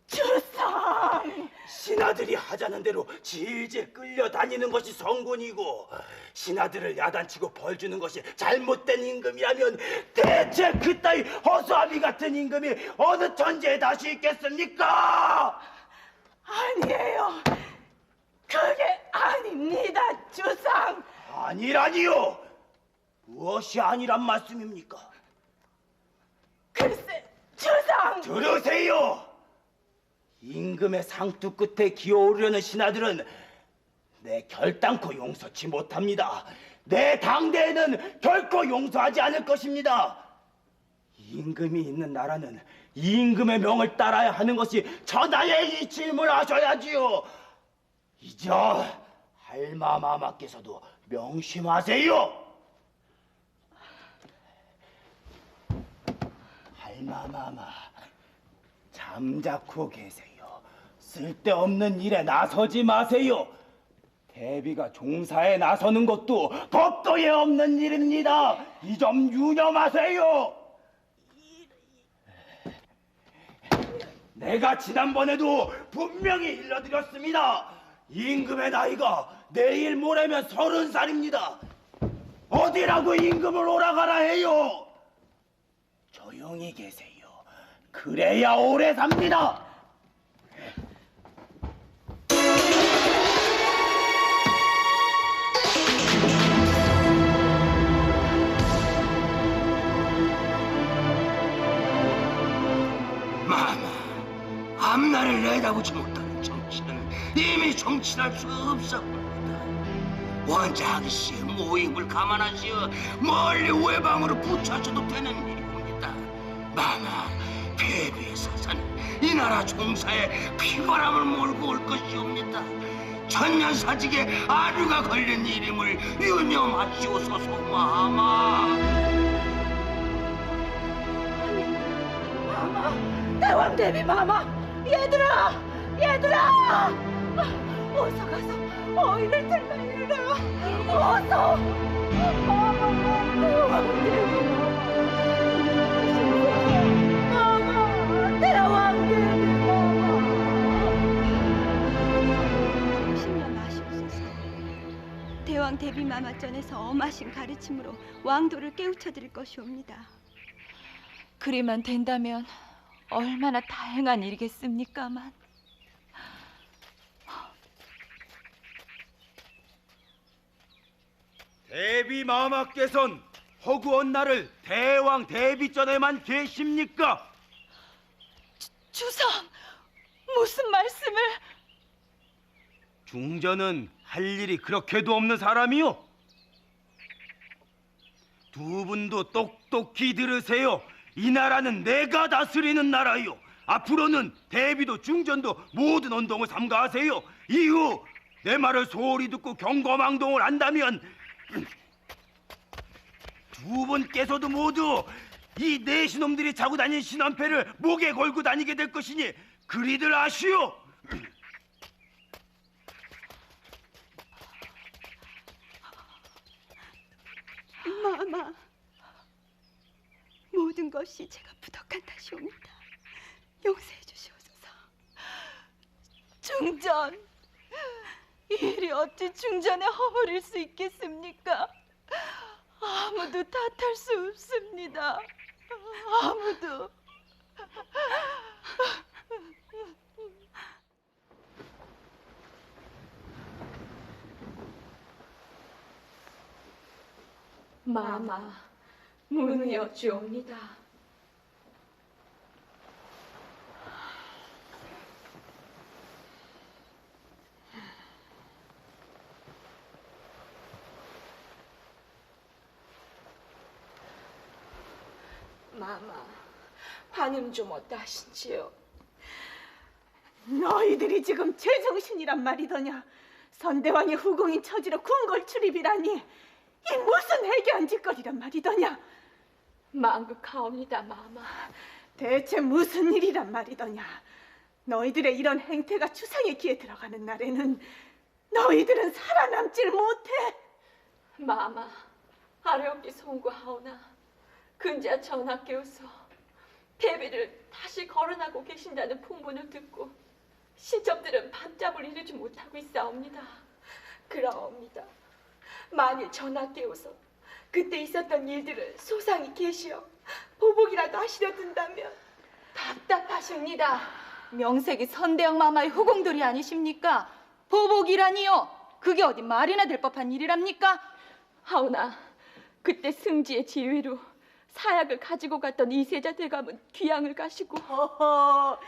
주상!
신하들이 하자는 대로 질질 끌려다니는 것이 성군이고 신하들을 야단치고 벌주는 것이 잘못된 임금이라면 대체 그따위 허수아비 같은 임금이 어느 천지에 다시 있겠습니까?
아니에요. 그게 아닙니다, 주상.
아니라니요. 무엇이 아니란 말씀입니까?
글쎄, 주상.
들으세요. 임금의 상투 끝에 기어오르려는 신하들은 내 결단코 용서치 못합니다. 내 당대에는 결코 용서하지 않을 것입니다. 임금이 있는 나라는 임금의 명을 따라야 하는 것이 천하의 이침을 하셔야지요. 이제 할마마마께서도 명심하세요. 할마마마, 잠자코 계세요. 쓸데없는 일에 나서지 마세요. 대비가 종사에 나서는 것도 법도에 없는 일입니다. 이 점 유념하세요. 내가 지난번에도 분명히 일러드렸습니다. 임금의 나이가 내일 모레면 30살입니다. 어디라고 임금을 오라가라 해요? 조용히 계세요. 그래야 오래 삽니다.
앞날을 내다보지 못하는 정치는 이미 정치할 수가 없사옵니다. 원자 아저씨의 모임을 감안하시어 멀리 외방으로 붙여줘도 되는 일입니다. 마마, 폐비의 사사는 이 나라 종사에 피바람을 몰고 올 것이옵니다. 천년사직에 아류가 걸린 일임을 유념하시오소서. 마마.
대왕 대비 마마. 얘들아! 어서 가서 어인을 들라 이르라. 어서! 대왕 대비 마마! 대왕 대비 마마!
조심여 마시옵소서. 대왕 대비 마마전에서 엄하신 가르침으로 왕도를 깨우쳐 드릴 것이옵니다.
그리만 된다면 얼마나 다행한 일이겠습니까만.
대비 마마께선 허구한 날을 대왕 대비전에만 계십니까?
주상, 무슨 말씀을?
중전은 할 일이 그렇게도 없는 사람이요. 두 분도 똑똑히 들으세요. 이 나라는 내가 다스리는 나라요. 앞으로는 대비도 중전도 모든 운동을 삼가하세요. 이후 내 말을 소홀히 듣고 경거망동을 한다면 두 분께서도 모두 이 내시놈들이 차고 다니는 신원패를 목에 걸고 다니게 될 것이니 그리들 아시오.
마마, 모든 것이 제가 부덕한 탓이옵니다. 용서해 주시옵소서.
중전, 이 일이 어찌 중전에 허물일 수 있겠습니까? 아무도 탓할 수 없습니다. 아무도. 마마, 문의여 주옵니다. 마마, 환음 좀 어떠하신지요?
너희들이 지금 제정신이란 말이더냐? 선대왕의 후궁인 처지로 궁궐 출입이라니 이 무슨 해괴한 짓거리란 말이더냐?
망극하옵니다, 마마.
대체 무슨 일이란 말이더냐? 너희들의 이런 행태가 주상의 귀에 들어가는 날에는 너희들은 살아남질 못해.
마마, 아뢰옵기 송구하오나 근자 전하께서 패비를 다시 거론하고 계신다는 풍문을 듣고 신첩들은 밤잠을 이루지 못하고 있사옵니다. 그러옵니다. 만일 전하께서 그때 있었던 일들을 소상히 계시어 보복이라도 하시려 든다면
답답하십니다. 명색이 선대왕 마마의 후궁들이 아니십니까? 보복이라니요. 그게 어디 말이나 될 법한 일이랍니까?
하오나 그때 승지의 지휘로 사약을 가지고 갔던 이세자 대감은 귀양을 가시고
허허,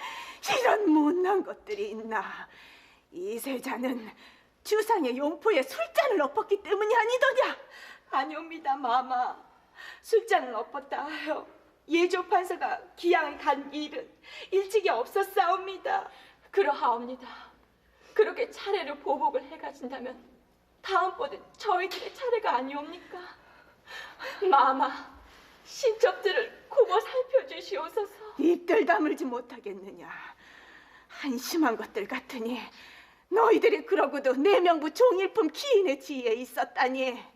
이런 못난 것들이 있나? 이세자는 주상의 용포에 술잔을 엎었기 때문이 아니더냐?
아니옵니다, 마마. 술잔을 엎었다 하여 예조 판사가 귀양을 간 일은 일찍이 없었사옵니다. 그러하옵니다. 그렇게 차례로 보복을 해가신다면 다음번은 저희들의 차례가 아니옵니까? 마마, 신첩들을 굽어 살펴주시옵소서.
입들 다물지 못하겠느냐? 한심한 것들 같으니 너희들이 그러고도 내 명부 종일품 기인의 지위에 있었다니.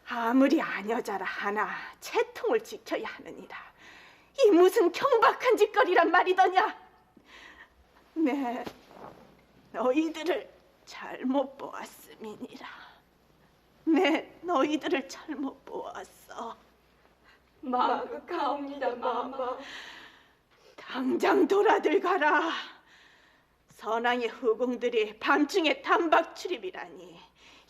아무리 아녀자라 하나 채통을 지켜야 하느니라. 이 무슨 경박한 짓거리란 말이더냐? 네, 너희들을 잘못 보았음이니라. 네, 너희들을 잘못 보았어.
망극하옵니다, 마마.
당장 돌아들 가라. 선왕의 후궁들이 밤중에 단박 출입이라니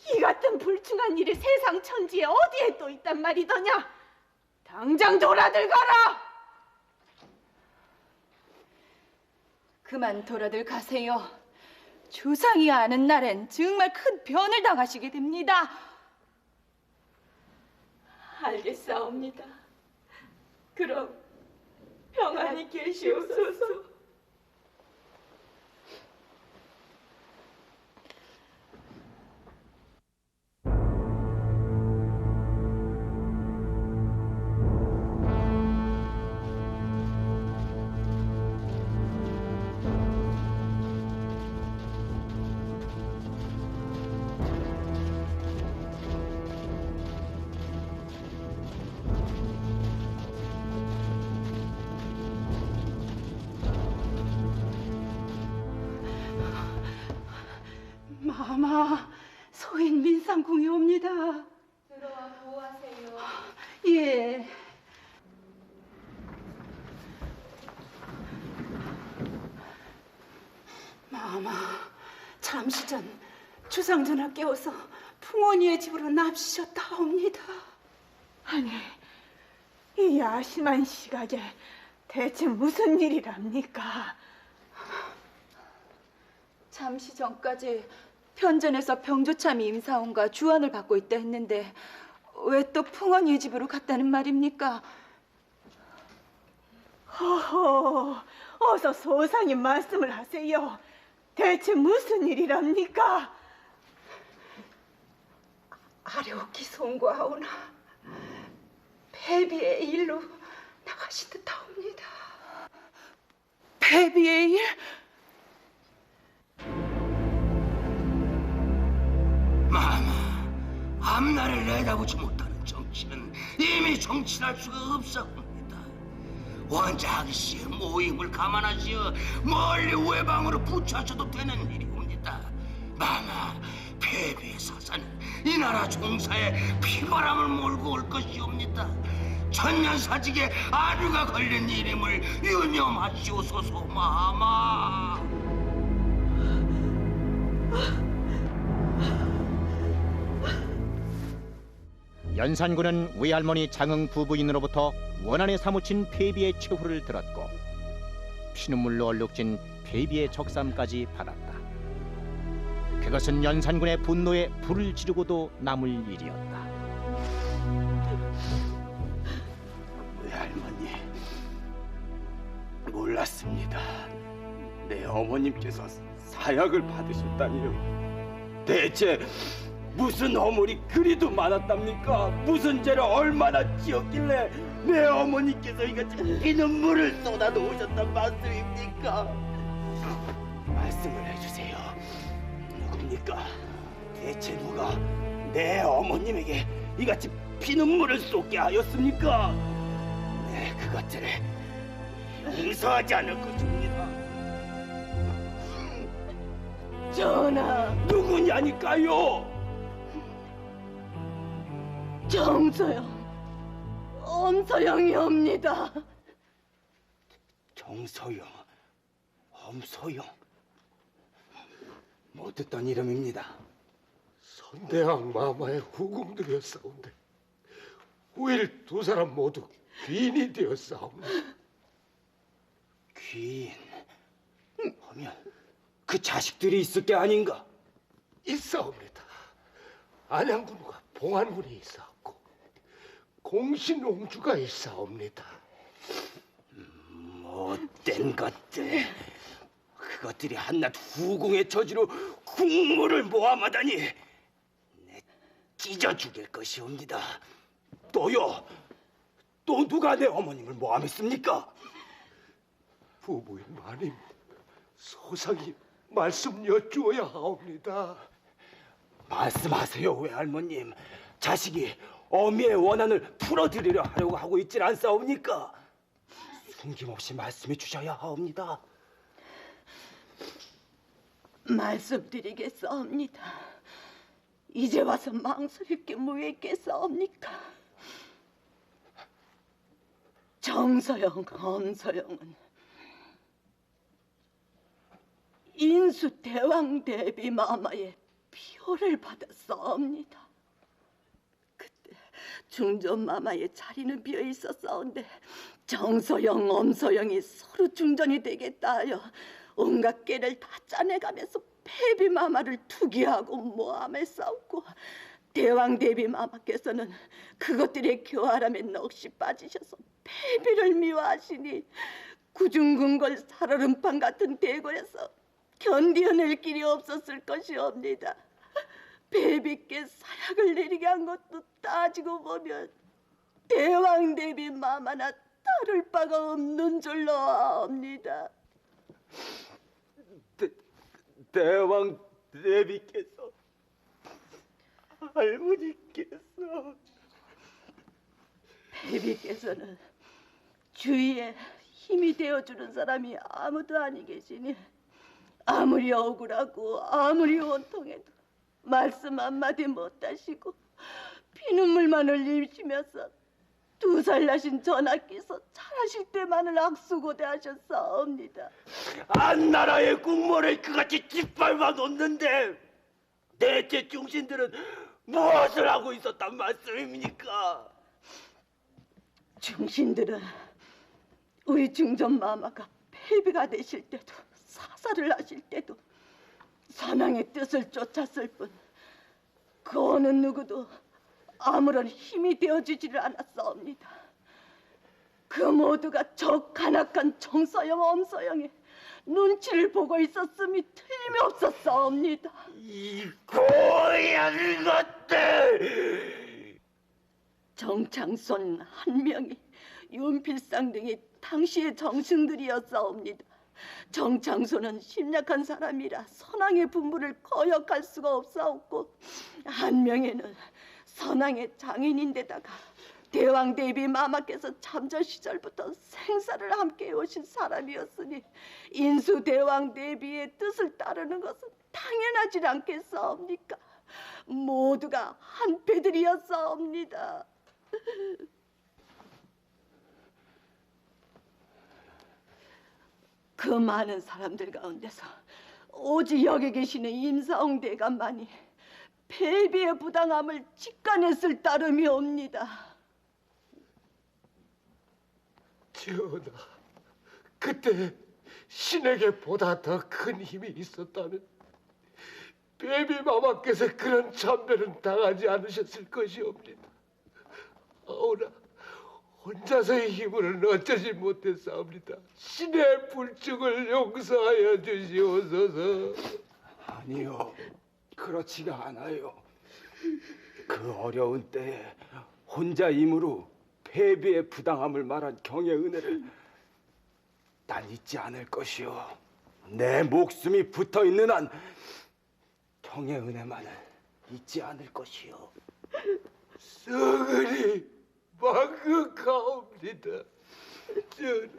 이 같은 불충한 일이 세상 천지에 어디에 또 있단 말이더냐? 당장 돌아들 가라.
그만 돌아들 가세요. 주상이 아는 날엔 정말 큰 변을 당하시게 됩니다.
알겠사옵니다. 그럼 평안히 계시옵소서.
마마, 소인 민상궁이 옵니다.
들어와 보호하세요.
예. 마마, 잠시 전 주상전하 깨워서 풍원이의 집으로 납치셨다 옵니다.
아니, 이 야심한 시각에 대체 무슨 일이랍니까?
잠시 전까지 편전에서 병조참이 임사원과 주안을 받고 있다 했는데 왜 또 풍원이의 집으로 갔다는 말입니까?
허허, 어서 소상히 말씀을 하세요. 대체 무슨 일이랍니까?
아뢰옵기 송구하오나 패비의 일로 나가신 듯하옵니다.
패비의 일?
마마, 앞날을 내다보지 못하는 정치는 이미 정치할 수가 없사옵니다. 원자 아기씨의 모임을 감안하시어 멀리 외방으로 부처하셔도 되는 일이옵니다. 마마, 패비의 사사는 이 나라 종사에 피바람을 몰고 올 것이옵니다. 천년사직에 아류가 걸린 일임을 유념하시옵소서. 마마.
연산군은 외할머니 장흥 부부인으로부터 원한에 사무친 폐비의 최후를 들었고 피눈물로 얼룩진 폐비의 적삼까지 받았다. 그것은 연산군의 분노에 불을 지르고도 남을 일이었다.
외할머니, 몰랐습니다. 내 어머님께서 사약을 받으셨다니요. 대체 무슨 허물이 그리도 많았답니까? 무슨 죄를 얼마나 지었길래 내 어머니께서 이같이 피눈물을 쏟아놓으셨단 말씀입니까? 말씀을 해주세요. 누굽니까? 대체 누가 내 어머님에게 이같이 피눈물을 쏟게 하였습니까? 네, 그것들을 용서하지 않을 것입니다.
전하,
누구냐니까요?
정서영, 엄서영이옵니다.
정서영, 엄서영, 못 듣던 이름입니다.
선대왕 마마의 후궁들이었사온데 후일 두 사람 모두 귀인이 되었사옵니다.
귀인 하면 그 자식들이 있을 게 아닌가?
있사옵니다. 안양군과 봉안군이 있사옵고 공신옹주가 있사옵니다.
못된 것들. 그것들이 한낱 후궁의 처지로 국물을 모함하다니 내 찢어 죽일 것이옵니다. 또요, 또 누가 내 어머님을 모함했습니까?
부부인 마님, 소상히 말씀 여쭈어야 하옵니다.
말씀하세요, 외할머님. 자식이 어미의 원한을 풀어드리려 하려고 하고 있질 않사옵니까? 숨김없이 말씀해 주셔야 하옵니다.
말씀드리겠사옵니다. 이제 와서 망설일 게 뭐겠사옵니까? 정서영, 엄서영은 인수 대왕 대비 마마의 피호를 받았사옵니다. 그때 중전 마마의 자리는 비어 있었사온데 정서영, 엄서영이 서로 중전이 되겠다 하여 온갖 깨를 다 짜내가면서 폐비 마마를 투기하고 모함에 싸웠고 대왕 대비 마마께서는 그것들의 교활함에 넋이 빠지셔서 폐비를 미워하시니 구중궁궐 살얼음판 같은 대궐에서 견디어낼 길이 없었을 것이옵니다. 폐비께 사약을 내리게 한 것도 따지고 보면 대왕 대비 마마나 다를 바가 없는 줄로 아옵니다.
대왕 대비께서, 할머니께서,
폐비께서는 주위에 힘이 되어주는 사람이 아무도 아니 계시니 아무리 억울하고 아무리 원통해도 말씀 한마디 못하시고 피눈물만 흘리시면서 2살 나신 전하께서 잘하실 때만을 악수고대하셨사옵니다.
안나라의 국모를 그같이 짓밟아 놓는데 대체 중신들은 무엇을 하고 있었단 말씀입니까?
중신들은 우리 중전 마마가 폐비가 되실 때도 사살을 하실 때도 선왕의 뜻을 쫓았을 뿐 그 어느 누구도 아무런 힘이 되어주지를 않았사옵니다. 그 모두가 저 간악한 정서영, 엄서영의 눈치를 보고 있었음이 틀림없었사옵니다.
이 고얀 것들!
정창손 한명이, 윤필상 등이 당시의 정승들이었사옵니다. 정창손은 심약한 사람이라 선왕의 분부를 거역할 수가 없사옵고 한명에는 선왕의 장인인데다가 대왕 대비 마마께서 참전 시절부터 생사를 함께 해오신 사람이었으니 인수 대왕 대비의 뜻을 따르는 것은 당연하지 않겠사옵니까? 모두가 한패들이었사옵니다. 그 많은 사람들 가운데서 오직 여기 계시는 임사홍 대감만이 폐비의 부당함을 직관했을 따름이 옵니다.
전하, 그때 신에게 보다 더 큰 힘이 있었다면 베비마마께서 그런 참배는 당하지 않으셨을 것이옵니다. 아오나 혼자서의 힘으로는 어쩌지 못했사옵니다. 신의 불증을 용서하여 주시옵소서.
아니요, 그렇지가 않아요. 그 어려운 때에 혼자 힘으로 폐비의 부당함을 말한 경의 은혜를 난 잊지 않을 것이요. 내 목숨이 붙어 있는 한 경의 은혜만을 잊지 않을 것이요.
성은이 망극하옵니다. 전하.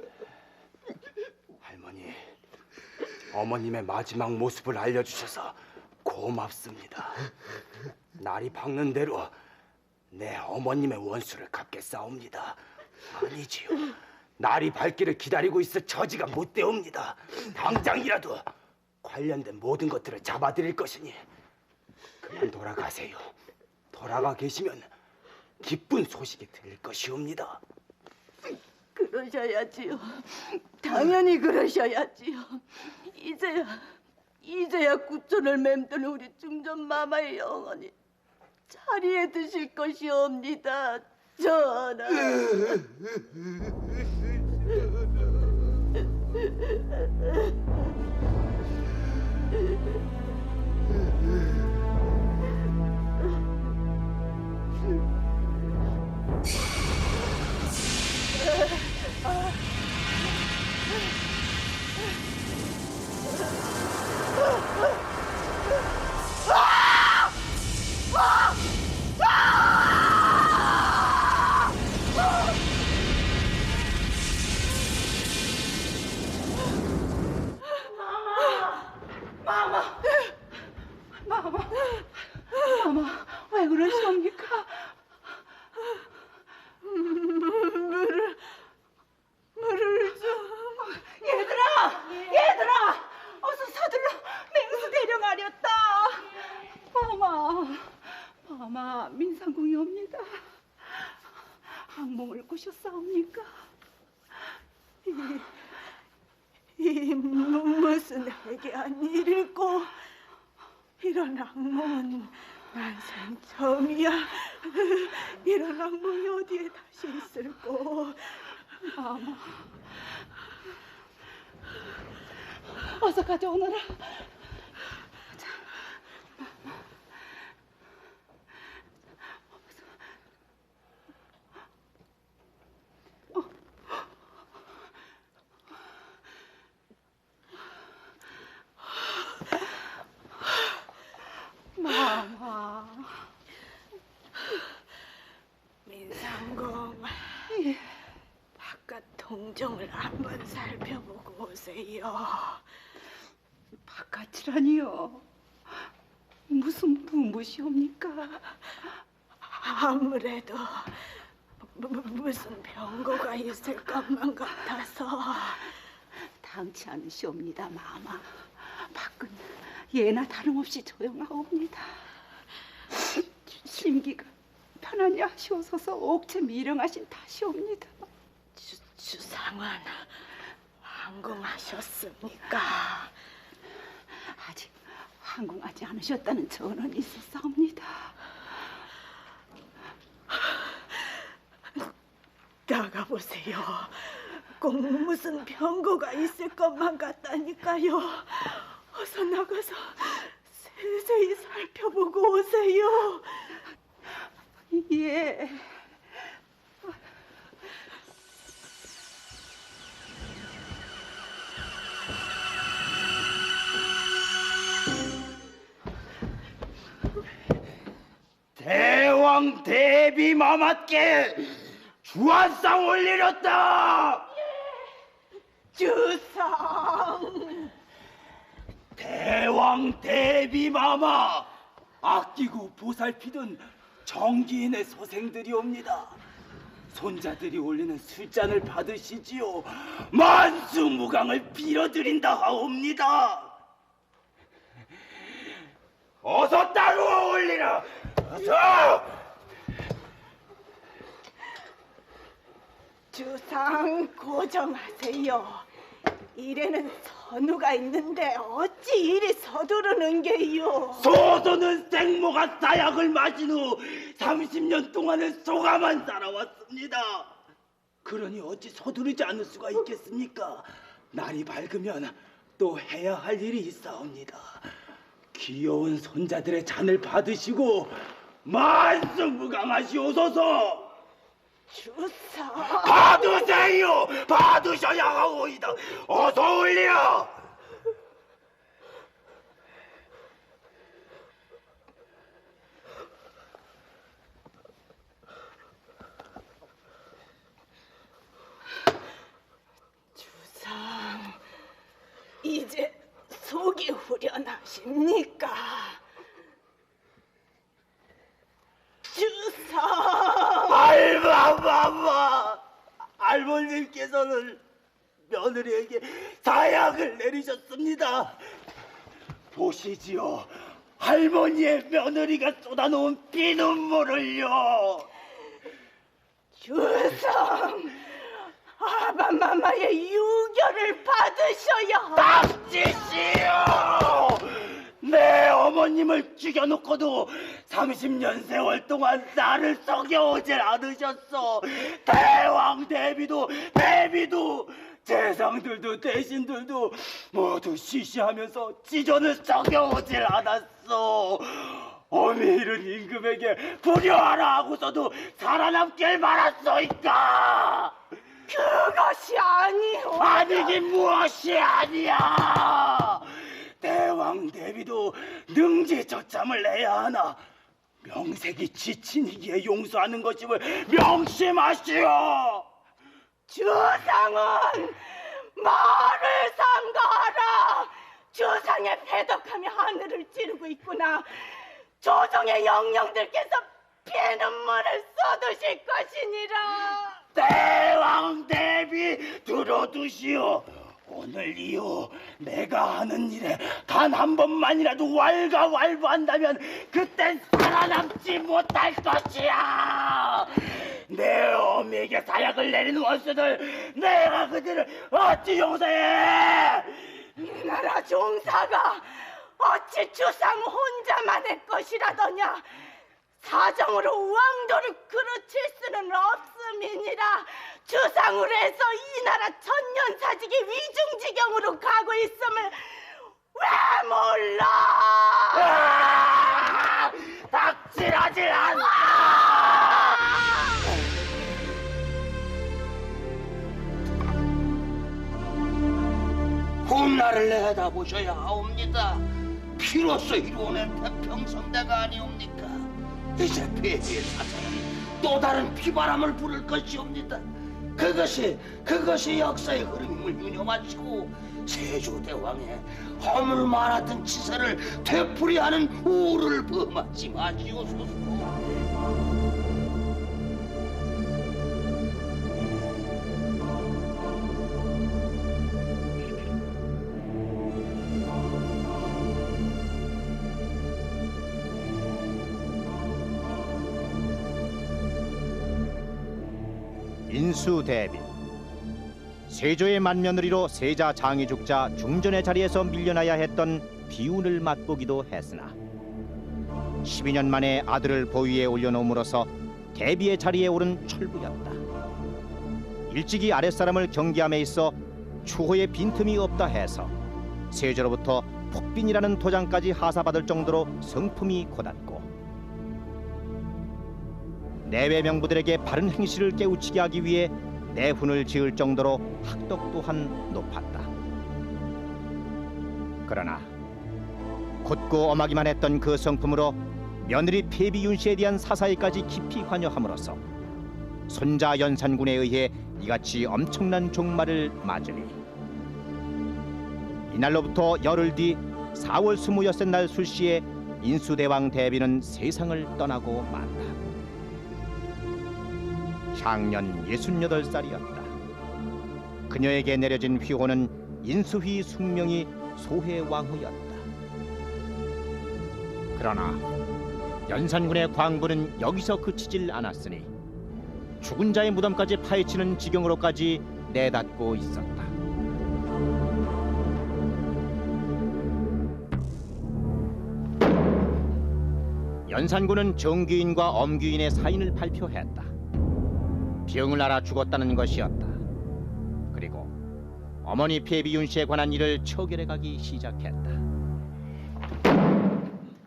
할머니, 어머님의 마지막 모습을 알려주셔서 고맙습니다. 날이 밝는 대로 내 어머님의 원수를 갚겠사옵니다. 아니지요. 날이 밝기를 기다리고 있어 처지가 못되옵니다. 당장이라도 관련된 모든 것들을 잡아드릴 것이니 그만 돌아가세요. 돌아가 계시면 기쁜 소식이 들릴 것이옵니다.
그러셔야지요. 당연히 그러셔야지요. 이제야 구천을 맴드는 우리 중전마마의 영혼이 자리에 드실 것이옵니다. 전하. 마마, 왜 그러시옵니까? 물을 좀. 얘들아, 어서 서둘러 맹수 대령하렸다. 마마, 민상궁이 옵니다. 악몽을 꾸셨사옵니까? 이 무슨 해괴한 일이고 이런 악몽은 난생 처음이야. 이런 악몽이 어디에 다시 있을꼬. 마마, 어서 가져오너라. 마마.
민상공, 바깥 동정을 한번 살펴보고 오세요.
바깥이라니요? 무슨 부무시옵니까?
아무래도 무슨 병고가 있을 것만 같아서.
당치 않으시옵니다, 마마. 밖은 예나 다름없이 조용하옵니다. 심기가 편안히 하시옵소서 옥체 미령하신 탓이옵니다.
주상은 황궁하셨습니까?
아직 황궁하지 않으셨다는 전언이 있었사옵니다.
나가보세요. 꼭 무슨 병고가 있을 것만 같다니까요. 어서 나가서 세세히 살펴보고 오세요.
예.
대왕 대비마마께 주한상 올리렸다.
주상.
대왕 대비마마, 아끼고 보살피던 정기인의 소생들이옵니다. 손자들이 올리는 술잔을 받으시지요. 만수무강을 빌어드린다 하옵니다. 어서 따로 올리라. 어서.
주상 고정하세요. 이래는 선우가 있는데 어찌 이리 서두르는 게요?
소소는 생모가 사약을 마신 후 30년 동안을 속아만 살아왔습니다. 그러니 어찌 서두르지 않을 수가 있겠습니까? 날이 밝으면 또 해야 할 일이 있사옵니다. 귀여운 손자들의 잔을 받으시고 만승무강하시옵소서.
주상.
받으세요. 받으셔야 하오이다. 어서 올려.
주상, 이제 속이 후련하십니까? 주상.
알바바바. 할머님께서는 며느리에게 사약을 내리셨습니다. 보시지요. 할머니의 며느리가 쏟아놓은 피눈물을요.
주상, 아바마마의 유교를 받으셔야.
닥치시오. 내 어머님을 죽여놓고도 30년 세월 동안 나를 속여오질 않으셨어. 대왕 대비도 대비도 재상들도 대신들도 모두 시시하면서 지존을 속여오질 않았어. 어미 잃은 임금에게 불효하라 하고서도 살아남길 말았소이까.
그것이 아니오.
아니긴 무엇이 아니야. 대왕 대비도 능지처참을 해야 하나 명색이 지친이기에 용서하는 것임을 명심하시오.
주상은 말을 삼가하라. 주상의 패덕함이 하늘을 찌르고 있구나. 조정의 영령들께서 피눈물을 쏟으실 것이니라.
대왕 대비 들어두시오. 오늘 이후 내가 하는 일에 단 한 번만이라도 왈가왈부한다면 그땐 살아남지 못할 것이야. 내 어미에게 사약을 내린 원수들 내가 그들을 어찌 용서해.
이 나라 종사가 어찌 주상 혼자만의 것이라더냐. 사정으로 왕도를 그르칠 수는 없음이니라. 주상으로 해서 이 나라 천년사직이 위중지경으로 가고 있음을 왜 몰라.
닥칠하지 않아. 훗날을 내다보셔야 하옵니다. 피로써 이루어낸 태평성대가 아니옵니까? 이제 폐비의 사상이 또 다른 피바람을 부를 것이옵니다. 그것이 역사의 흐름임을 유념하시고 세조대왕의 허물 많았던 치사를 되풀이하는 우를 범하지 마시옵소서.
인수대비. 세조의 맏며느리로 세자 장이 죽자 중전의 자리에서 밀려나야 했던 비운을 맛보기도 했으나 12년 만에 아들을 보위에 올려놓음으로써 대비의 자리에 오른 철부였다. 일찍이 아랫사람을 경계함에 있어 추호의 빈틈이 없다 해서 세조로부터 폭빈이라는 도장까지 하사받을 정도로 성품이 고닫고 내외 명부들에게 바른 행실을 깨우치게 하기 위해 내훈을 지을 정도로 학덕 또한 높았다. 그러나 곧고 엄하기만 했던 그 성품으로 며느리 폐비윤 씨에 대한 사사에까지 깊이 관여함으로써 손자 연산군에 의해 이같이 엄청난 종말을 맞으니 이날로부터 열흘 뒤 4월 26째 날 술시에 인수대왕 대비는 세상을 떠나고 만다. 향년 68살이었다. 그녀에게 내려진 휘호는 인수휘 숙명이 소해왕후였다. 그러나 연산군의 광부는 여기서 그치질 않았으니 죽은 자의 무덤까지 파헤치는 지경으로까지 내닫고 있었다. 연산군은 정규인과 엄규인의 사인을 발표했다. 병을 앓아 죽었다는 것이었다. 그리고 어머니 폐비윤 씨에 관한 일을 처결해가기 시작했다.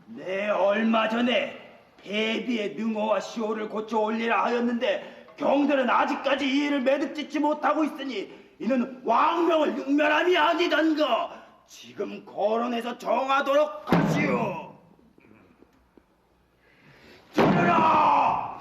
네, 얼마 전에 폐비의 능호와 시호를 고쳐 올리라 하였는데 경들은 아직까지 이 일을 매듭짓지 못하고 있으니 이는 왕명을 능멸함이 아니던가. 지금 거론해서 정하도록 하시오. 들으라!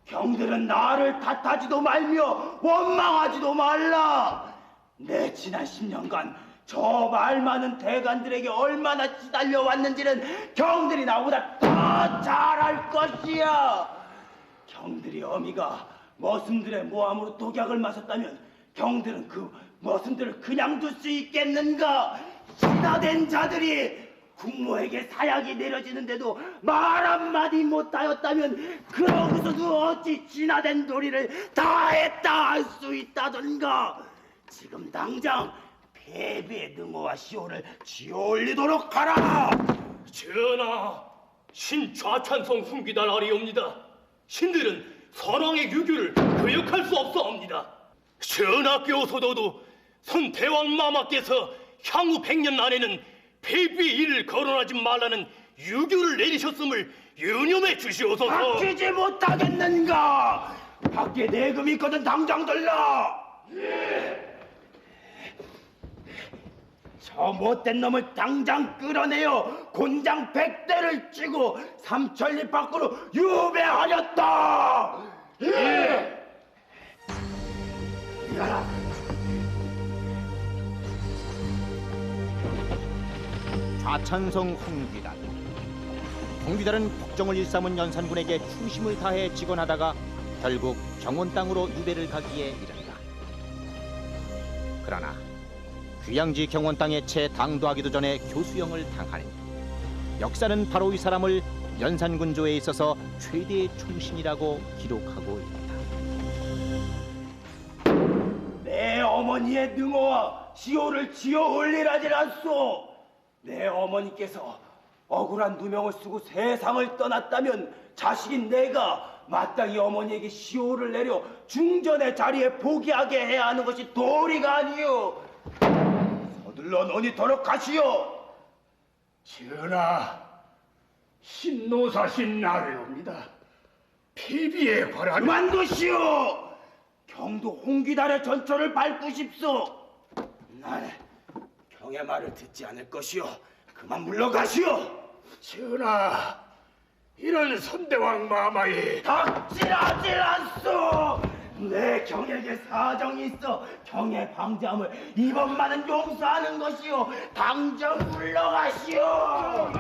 경들은 나를 탓하지도 말며 원망하지도 말라. 내 지난 10년간 저 말 많은 대관들에게 얼마나 시달려 왔는지는 경들이 나보다 더 잘 알 것이야. 경들이 어미가 머슴들의 모함으로 독약을 마셨다면 경들은 그 머슴들을 그냥 둘 수 있겠는가? 신하된 자들이 국모에게 사약이 내려지는데도 말 한마디 못하였다면 그러고서도 어찌 진화된 도리를 다했다 할 수 있다던가. 지금 당장 폐비의 능호와 시호를 지어올리도록 하라.
전하, 신 좌찬성 훈기단 아리옵니다. 신들은 선왕의 유교를 거역할 수 없사옵니다. 전하께서도 선 대왕 마마께서 향후 100년 안에는 폐비의 일을 거론하지 말라는 유교를 내리셨음을 유념해 주시옵소서.
바뀌지 못하겠는가? 밖에 내금이 있거든 당장 들러. 저 못된 놈을 당장 끌어내어 곤장 100대를 쥐고 삼천리 밖으로 유배하였다. 이가라.
좌찬성 홍귀단. 홍귀단은 폭정을 일삼은 연산군에게 충심을 다해 직언하다가 결국 경원 땅으로 유배를 가기에 이른다. 그러나 귀양지 경원 땅에 채 당도하기도 전에 교수형을 당하니 역사는 바로 이 사람을 연산군조에 있어서 최대의 충신이라고 기록하고 있다.
내 어머니의 능호와 시호를 지어 올리라질 않소. 내 어머니께서 억울한 누명을 쓰고 세상을 떠났다면 자식인 내가 마땅히 어머니에게 시호를 내려 중전의 자리에 포기하게 해야 하는 것이 도리가 아니오. 서둘러 논의토록 하시오.
전하, 신노사신 나래옵니다. 폐비에 관한
그만두시오. 경도 홍귀단의 전초를 밟으십소. 난 경의 말을 듣지 않을 것이오. 그만 물러가시오.
전하, 이런 선대왕 마마의
닥치라질 않소. 내 경에게 사정이 있어 경의 방장을 이번만은 용서하는 것이오. 당장 물러가시오.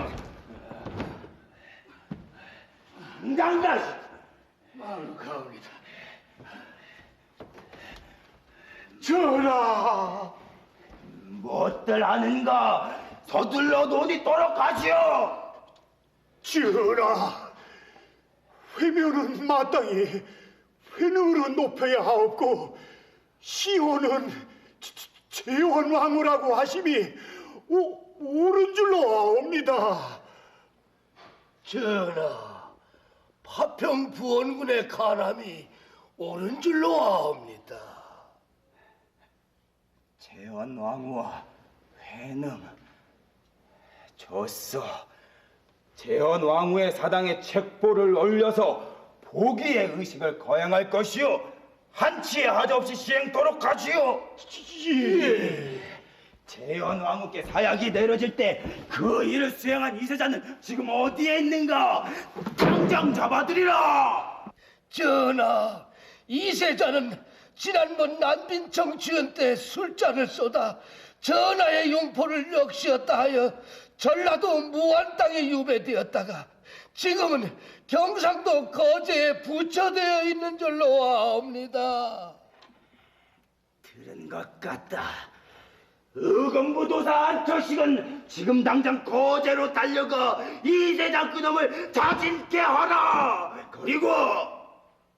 당장 가시오.
마루 가옵니다. 전하,
무엇들 하는가? 서둘러 논의토록 하시오.
전하, 회묘는 마땅히 회능으로 높여야 하옵고 시호는 재원왕후라고 하심이 옳은 줄로 아옵니다.
전하, 파평부원군의 간함이 옳은 줄로 아옵니다.
재원왕후와 회능 좋소. 재원왕후의 사당에 책보를 올려서 보기의 의식을 거행할 것이오. 한치의 하자 없이 시행토록 하시오.
예.
재원왕후께 사약이 내려질 때 그 일을 수행한 이세자는 지금 어디에 있는가? 당장 잡아들이라.
전하, 이세자는 지난번 난빈청 주연 때 술잔을 쏟아 전하의 용포를 역시었다 하여 전라도 무안 땅에 유배되었다가 지금은 경상도 거제에 부처되어 있는 줄로 아옵니다.
들은 것 같다. 의금부도사 안처식은 지금 당장 거제로 달려가 이세장 그놈을 자진케 하라. 그리고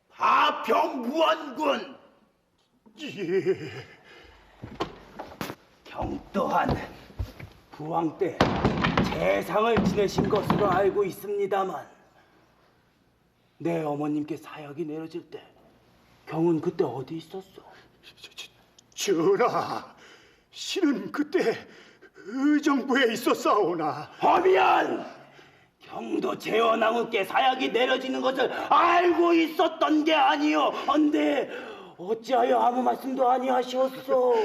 파평 무안군 경 또한 부왕 때 재상을 지내신 것으로 알고 있습니다만 내 어머님께 사약이 내려질 때 경은 그때 어디 있었어?
전하, 신은 그때 의정부에 있었사오나.
하면 경도 재원왕후께 사약이 내려지는 것을 알고 있었던 게 아니오. 안돼 어찌하여 아무 말씀도 아니하시었소?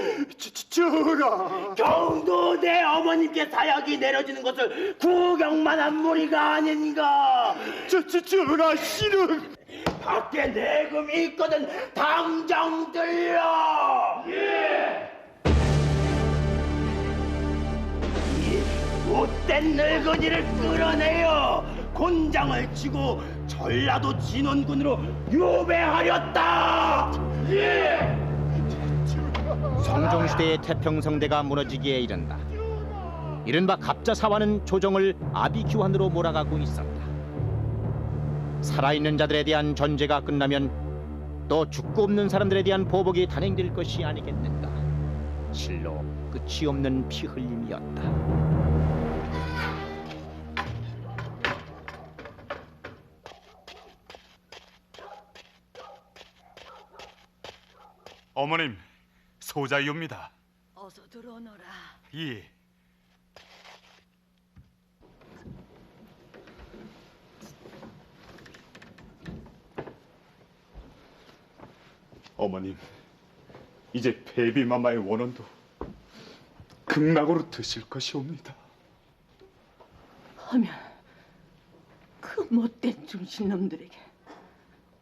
전하,
경도 내 어머님께 사약이 내려지는 것을 구경만 한 무리가 아닌가?
전하, 신은
밖에 내금이 있거든 당장 들려. 이 못된 늙은이를 끌어내어 곤장을 치고 전라도 진원군으로 유배하렸다.
성종시대의 태평성대가 무너지기에 이른다. 이른바 갑자사화는 조정을 아비규환으로 몰아가고 있었다. 살아있는 자들에 대한 전제가 끝나면 또 죽고 없는 사람들에 대한 보복이 단행될 것이 아니겠는가. 실로 끝이 없는 피흘림이었다.
어머님, 소자이옵니다.
어서 들어오너라.
예. 어머님, 이제 베비마마의 원혼도 극락으로 드실 것이옵니다.
하면 그 못된 중신놈들에게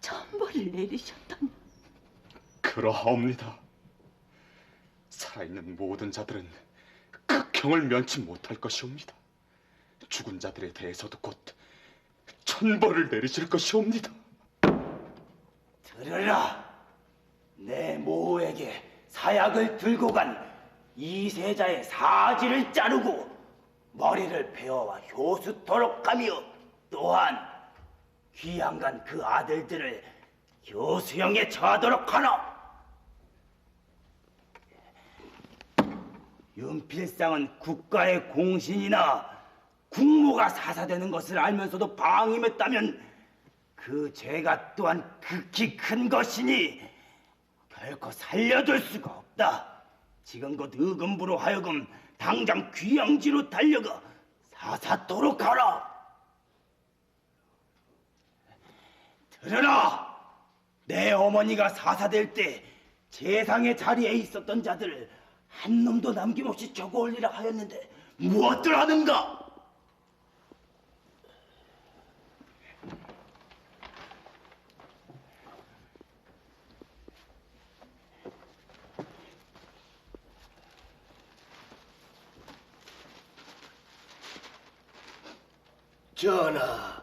천벌을 내리셨다면?
그러하옵니다. 살아있는 모든 자들은 극형을 면치 못할 것이옵니다. 죽은 자들에 대해서도 곧 천벌을 내리실 것이옵니다.
들으라. 내 모에게 사약을 들고 간 이세자의 사지를 자르고 머리를 베어와 효수토록 하며 또한 귀양간 그 아들들을 교수형에 처하도록 하라. 윤필상은 국가의 공신이나 국모가 사사되는 것을 알면서도 방임했다면 그 죄가 또한 극히 큰 것이니 결코 살려둘 수가 없다. 지금껏 의금부로 하여금 당장 귀양지로 달려가 사사토록 하라. 들으라. 내 어머니가 사사될 때 재상의 자리에 있었던 자들을 한 놈도 남김없이 적어 올리라 하였는데 무엇들 하는가?
전하,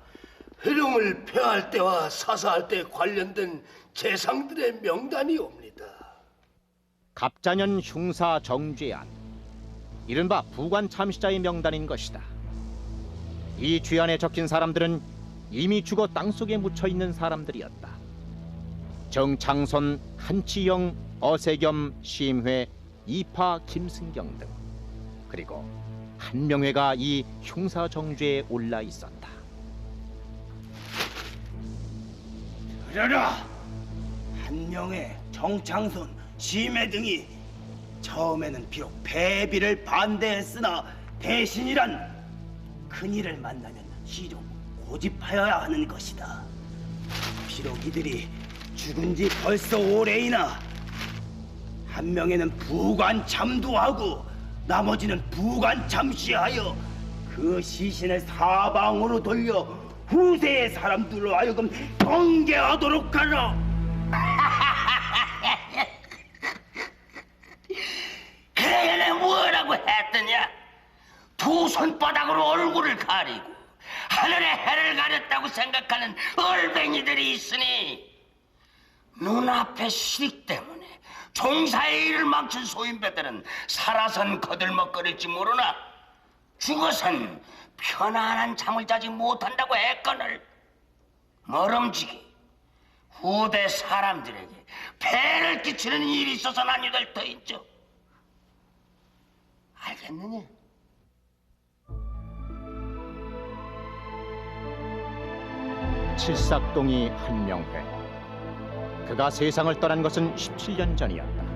회룡을 폐할 때와 사사할 때 관련된 재상들의 명단이 옵니다.
갑자년 흉사 정죄안, 이른바 부관 참시자의 명단인 것이다. 이 죄안에 적힌 사람들은 이미 죽어 땅속에 묻혀있는 사람들이었다. 정창선, 한치영, 어세겸, 심회, 이파, 김승경 등, 그리고 한명회가 이 흉사 정죄에 올라 있었다.
들어라. 한명회, 정창선, 심해 등이 처음에는 비록 패비를 반대했으나 대신이란 큰일을 만나면 시종 고집하여야 하는 것이다. 비록 이들이 죽은 지 벌써 오래이나 한명회는 부관 참도하고 나머지는 부관 참시하여 그 시신을 사방으로 돌려 후세의 사람들로 하여금 경계하도록 하라.
그래, 내가 뭐라고 했더냐? 두 손바닥으로 얼굴을 가리고 하늘에 해를 가렸다고 생각하는 얼뱅이들이 있으니 눈앞의 시력 때문에 종사의 일을 망친 소인배들은 살아선 거들먹거릴지 모르나 죽어선 편안한 잠을 자지 못한다고 했거늘. 모름지기 후대 사람들에게 폐를 끼치는 일이 있어서는 아니될 터인죠. 알겠느냐?
칠삭동이 한명회. 그가 세상을 떠난 것은 17년 전이었다.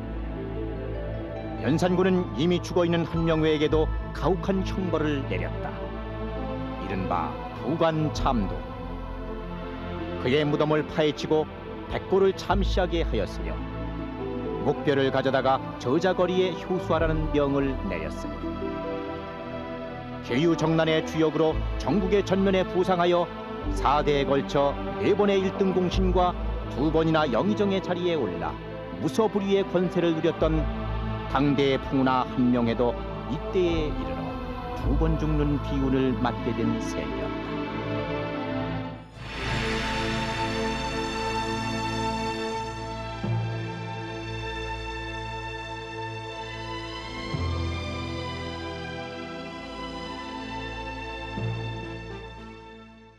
연산군은 이미 죽어있는 한명회에게도 가혹한 형벌을 내렸다. 이른바 부관참도. 그의 무덤을 파헤치고 백골을 참시하게 하였으며 목뼈를 가져다가 저자거리에 효수하라는 명을 내렸으니 계유정난의 주역으로 전국의 전면에 부상하여 4대에 걸쳐 4번의 1등 공신과 2번이나 영의정의 자리에 올라 무서불위의 권세를 누렸던 당대의 풍우나 한명회도 이때에 이르러 2번 죽는 비운을 맞게 된 셈이었다.